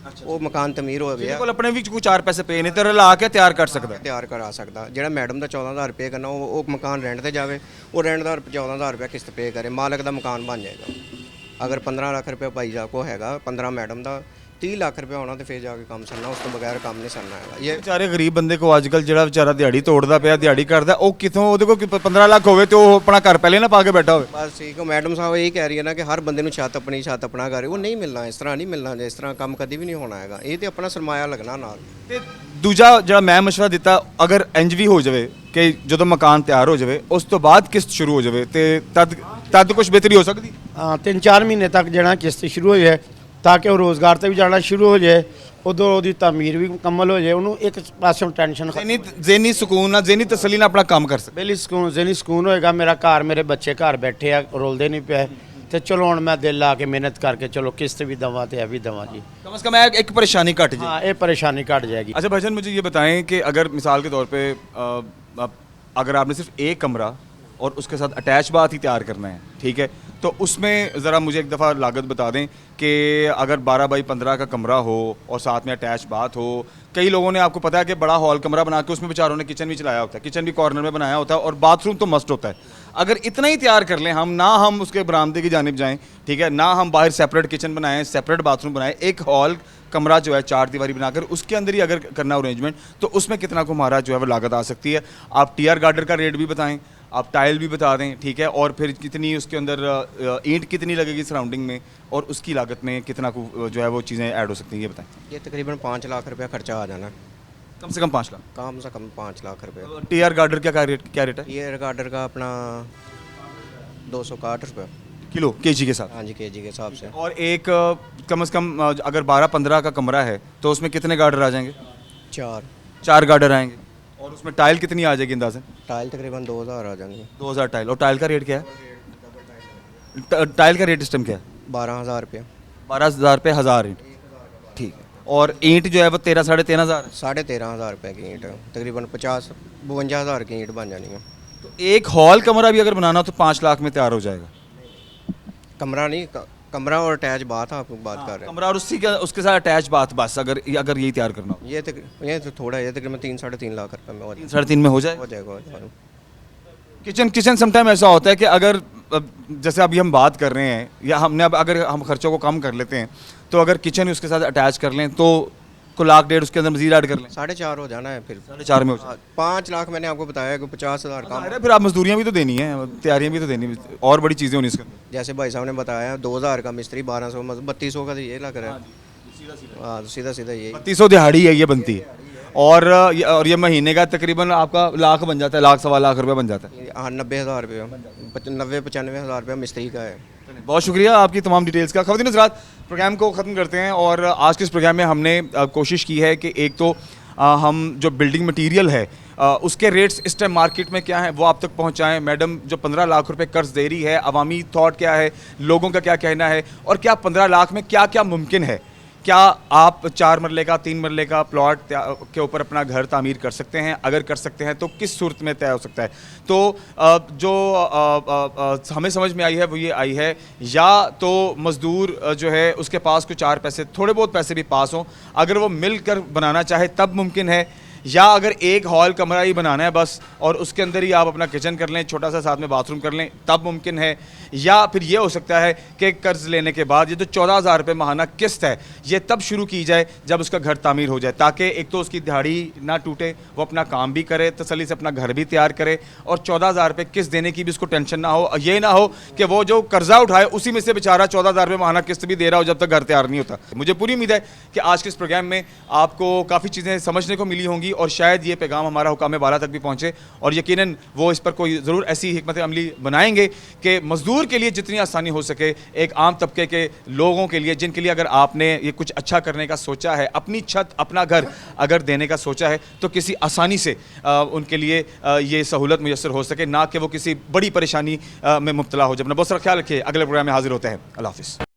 ਉਹ ਮਕਾਨ ਤਮੀਰ ਹੋ ਗਿਆ ਕੋਲ ਆਪਣੇ ਵਿੱਚ ਕੋਈ 4 ਪੈਸੇ ਪਏ ਨੇ ਤੇ ਰਲਾ ਕੇ ਤਿਆਰ ਕਰ ਸਕਦਾ ਤਿਆਰ ਕਰਾ ਸਕਦਾ। ਜਿਹੜਾ ਮੈਡਮ ਦਾ 14000 ਰੁਪਏ ਕਰਨਾ ਉਹ ਮਕਾਨ ਰੈਂਟ ਤੇ ਜਾਵੇ, ਉਹ ਰੈਂਟ ਦਾ 14000 ਰੁਪਏ ਕਿਸ਼ਤ ਪੇ ਕਰੇ, ਮਾਲਕ ਦਾ ਮਕਾਨ ਬਣ ਜਾਏਗਾ। ਅਗਰ 15 ਲੱਖ ਰੁਪਏ ਭਾਈ ਸਾਹਿਬ ਕੋ ਹੈਗਾ, 15 ਮੈਡਮ ਦਾ 30 ਲੱਖ ਰੁਪਏ ਹੋਣਾ ਤੇ ਫਿਰ ਜਾ ਕੇ ਕੰਮ ਸਰਨਾ, ਉਸ ਤੋਂ ਬਗੈਰ ਕੰਮ ਨਹੀਂ ਸਰਨਾ ਹੈਗਾ। ਇਹ ਵਿਚਾਰੇ ਗਰੀਬ ਬੰਦੇ ਕੋ ਅੱਜ ਕੱਲ ਜਿਹੜਾ ਵਿਚਾਰਾ ਦਿਹਾੜੀ ਤੋੜਦਾ ਪਿਆ, ਦਿਹਾੜੀ ਕਰਦਾ, ਉਹ ਕਿਥੋਂ ਉਹਦੇ ਕੋਲ 15 ਲੱਖ ਹੋਵੇ ਤੇ ਉਹ ਆਪਣਾ ਘਰ ਪਹਿਲੇ ਨਾ ਪਾ ਕੇ ਬੈਠਾ ਹੋਵੇ। ਬਸ ਠੀਕ ਹੈ, ਮੈਡਮ ਸਾਹਿਬ ਇਹ ਕਹਿ ਰਹੀ ਹੈ ਨਾ ਕਿ ਹਰ ਬੰਦੇ ਨੂੰ ਛੱਤ ਆਪਣਾ ਘਰ, ਉਹ ਨਹੀਂ ਮਿਲਣਾ, ਇਸ ਤਰ੍ਹਾਂ ਨਹੀਂ ਮਿਲਣਾ, ਇਸ ਤਰ੍ਹਾਂ ਕੰਮ ਕਦੀ ਵੀ ਨਹੀਂ ਹੋਣਾ ਹੈਗਾ। ਇਹ ਤੇ ਆਪਣਾ ਸਰਮਾਇਆ ਲੱਗਣਾ ਨਾਲ। ਤੇ ਦੂਜਾ ਜਿਹੜਾ ਮੈਂ ਮਸ਼ਵਰਾ ਦਿੱਤਾ, ਅਗਰ ਇੰਜ ਵੀ ਹੋ ਜਾਵੇ ਕਿ ਜਦੋਂ ਮਕਾਨ ਤਿਆਰ ਹੋ ਜਾਵੇ ਉਸ ਤੋਂ ਬਾਅਦ ਕਿਸ਼ਤ ਸ਼ੁਰੂ ਹੋ ਜਾਵੇ ਤੇ ਤਦ ਕੁਝ ਬਿਹਤਰੀ ਹੋ ਸਕਦੀ। ਹਾਂ 3-4 ਮਹੀਨੇ ਤੱਕ ਜਿਹੜਾ ਕਿਸ਼ਤ ਸ਼ੁਰੂ ਹੋ ਜਾਏ ਤਾਂ ਕਿ ਉਹ ਰੋਜ਼ਗਾਰ ਤੇ ਵੀ ਜਾਣਾ ਸ਼ੁਰੂ ਹੋ ਜਾਏ, ਉਦੋਂ ਉਹਦੀ ਤਾਮੀਰ ਵੀ ਮੁਕੰਮਲ ਹੋ ਜਾਏ, ਉਹਨੂੰ ਇੱਕ ਪਾਸਿਓਂ ਟੈਨਸ਼ਨ ਜ਼ਹਿਨੀ ਸਕੂਨ ਨਾਲ, ਜ਼ਹਿਨੀ ਤਸੱਲੀ ਨਾਲ ਆਪਣਾ ਕੰਮ ਕਰ ਸਕੇ। ਬੇਲੀ ਸਕੂਨ ਜ਼ਹਿਨੀ ਸਕੂਨ ਹੋਏਗਾ। ਮੇਰਾ ਘਰ, ਮੇਰੇ ਬੱਚੇ ਘਰ ਬੈਠੇ ਆ, ਰੁਲਦੇ ਨਹੀਂ ਪਏ, ਤੇ ਚਲੋ ਹੁਣ ਮੈਂ ਦਿਲ ਲਾ ਕੇ ਮਿਹਨਤ ਕਰਕੇ ਚਲੋ किस्त भी दवा तो भी दवा जी, कम से कम एक परेशानी कट जाए। हाँ ये परेशानी कट जाएगी। अच्छा भाईजान, मुझे ये बताएं कि अगर मिसाल के तौर पे अगर आपने सिर्फ एक कमरा और उसके साथ अटैच बाथ ही तैयार करना है, ठीक है, तो उसमें ज़रा मुझे एक दफ़ा लागत बता दें कि अगर 12 बाई 15 का कमरा हो और साथ में अटैच बाथ हो। कई लोगों ने, आपको पता है कि बड़ा हॉल कमरा बना के उसमें बेचारों ने किचन भी चलाया होता है, किचन भी कॉर्नर में बनाया होता है और बाथरूम तो मस्ट होता है। अगर इतना ही तैयार कर लें हम, ना हम उसके बरामदे की जानिब जाएँ, ठीक है, ना हम बाहर सेपरेट किचन बनाएं, सेपरेट बाथरूम बनाएं, एक हॉल कमरा जो है 4 दीवारी बनाकर उसके अंदर ही अगर करना अरेंजमेंट, तो उसमें कितना को हमारा जो है वो लागत आ सकती है। आप टीआर गार्डर का रेट भी बताएं, आप टाइल भी बता दें, ठीक है, और फिर कितनी उसके अंदर ईंट कितनी लगेगी सराउंडिंग में और उसकी लागत में कितना को जो है वो चीज़ें ऐड हो सकती हैं, ये बताएं। ये तकरीबन 5 लाख रुपया खर्चा आ जाना, कम से कम 5 लाख, कम से कम 5 लाख रुपये। टीआर गार्डर क्या रेट है? ये गार्डर का अपना 261 रुपये किलो केजी के साथ? हाँ जी, केजी के हिसाब से। और एक कम से कम अगर 12-15 का कमरा है तो उसमें कितने गार्डर आ जाएंगे? 4 गार्डर आएंगे। और उसमें टाइल कितनी आ जाएगी अंदाज़न? टाइल तकरीबन 2000 आ जाएंगे। 2000 टाइल। और टाइल का रेट क्या है? टाइल का रेट इस टाइम क्या है? 12,000 रुपये। 12,000 रुपये 1000 ईंट, ठीक है। और ईंट जो है वो 13-13,500? 13,500 रुपये की ईंट, तकरीबन 50-52,000 की ईंट बन जानी है। तो एक हॉल कमरा भी अगर बनाना हो तो 5 लाख में तैयार हो जाएगा। कमरा नहीं, कमरा और अटैच बाथ आप बात कर रहे हैं। कमरा और उसके साथ अटैच बाथ, बस अगर यही तैयार करना हो। ये तो थोड़ा है, तकरीबन 3-3.5 लाख रुपये में हो 3-3.5 में हो जाए। जाएगा। किचन समटाइम ऐसा होता है कि अगर जैसे अभी हम बात कर रहे हैं या हमने अब अगर हम खर्चों को कम कर लेते हैं तो अगर किचन उसके साथ अटैच कर लें तो को 1,00,000-1,500,000 उसके अंदर मजीद ऐड कर लें, 4.5 हो जाना है। फिर 4.5 में हो जाए। 5 लाख मैंने आपको बताया कि 50,000 काम। अरे फिर आप मजदूरियाँ भी तो देनी है, तैयारियाँ भी तो देनी है, और बड़ी चीज़ें होनी इसके अंदर। जैसे भाई साहब ने बताया 2,000 का मिस्त्री, 1200 3200 का तो ये लग रहा है। हाँ, सीधा यही 3200 दिहाड़ी है ये बनती है। और ये महीने का तकरीबन आपका लाख बन जाता है, 1,00,000-1.25 लाख रुपये बन जाता है। हाँ, 90,000 रुपये, 90-95,000 रुपये मिस्त्री का है। बहुत शुक्रिया आपकी तमाम डिटेल्स का। ख़वातीन हज़रात, प्रोग्राम को ख़त्म करते हैं और आज के इस प्रोग्राम में हमने कोशिश की है कि एक तो हम जो बिल्डिंग मटेरियल है उसके रेट्स इस टाइम मार्केट में क्या है वो आप तक पहुंचाएं। मैडम जो 15 लाख रुपए कर्ज दे रही है, अवामी थॉट क्या है, लोगों का क्या कहना है, और क्या 15 लाख में क्या क्या मुमकिन है। क्या आप 4 मरले का 3 मरले का प्लॉट के ऊपर अपना घर तामीर कर सकते हैं? अगर कर सकते हैं तो किस सूरत में तय हो सकता है? तो जो हमें समझ में आई है वो ये आई है, या तो मज़दूर जो है उसके पास कुछ 4 पैसे, थोड़े बहुत पैसे भी पास हों, अगर वो मिलकर बनाना चाहे तब मुमकिन है, या अगर एक हॉल कमरा ही बनाना है बस और उसके अंदर ही आप अपना किचन कर लें, छोटा सा साथ में बाथरूम कर लें, तब मुमकिन है। या फिर ये हो सकता है कि कर्ज़ लेने के बाद ये जो 14,000 रुपये माहाना किस्त है ये तब शुरू की जाए जब उसका घर तामीर हो जाए, ताकि एक तो उसकी दिहाड़ी ना टूटे, वो अपना काम भी करे, तसल्ली से अपना घर भी तैयार करे, और 14,000 रुपये किस्त देने की भी उसको टेंशन ना हो। ये ना हो कि वो जो कर्जा उठाए उसी में से बेचारा 14,000 रुपये माहाना किस्त भी दे रहा हो जब तक घर तैयार नहीं होता। मुझे पूरी उम्मीद है कि आज के इस प्रोग्राम में आपको काफ़ी चीज़ें समझने को मिली होंगी और शायद ये पैगाम हमारा हुकाम बाला तक भी पहुँचे, और यकीनन वो इस पर कोई ज़रूर ऐसी हिकमत अमली बनाएंगे कि मज़दूर के लिए जितनी आसानी हो सके, एक आम तबके के लोगों के लिए जिनके लिए अगर आपने ये कुछ अच्छा करने का सोचा है, अपनी छत अपना घर अगर देने का सोचा है, तो किसी आसानी से उनके लिए ये सहूलत मुयसर हो सके, ना कि वो किसी बड़ी परेशानी में मुब्तला हो। जब बहुत सारा ख्याल रखिए, अगले प्रोग्राम में हाजिर होते हैं। अल्लाह हाफ़िज़।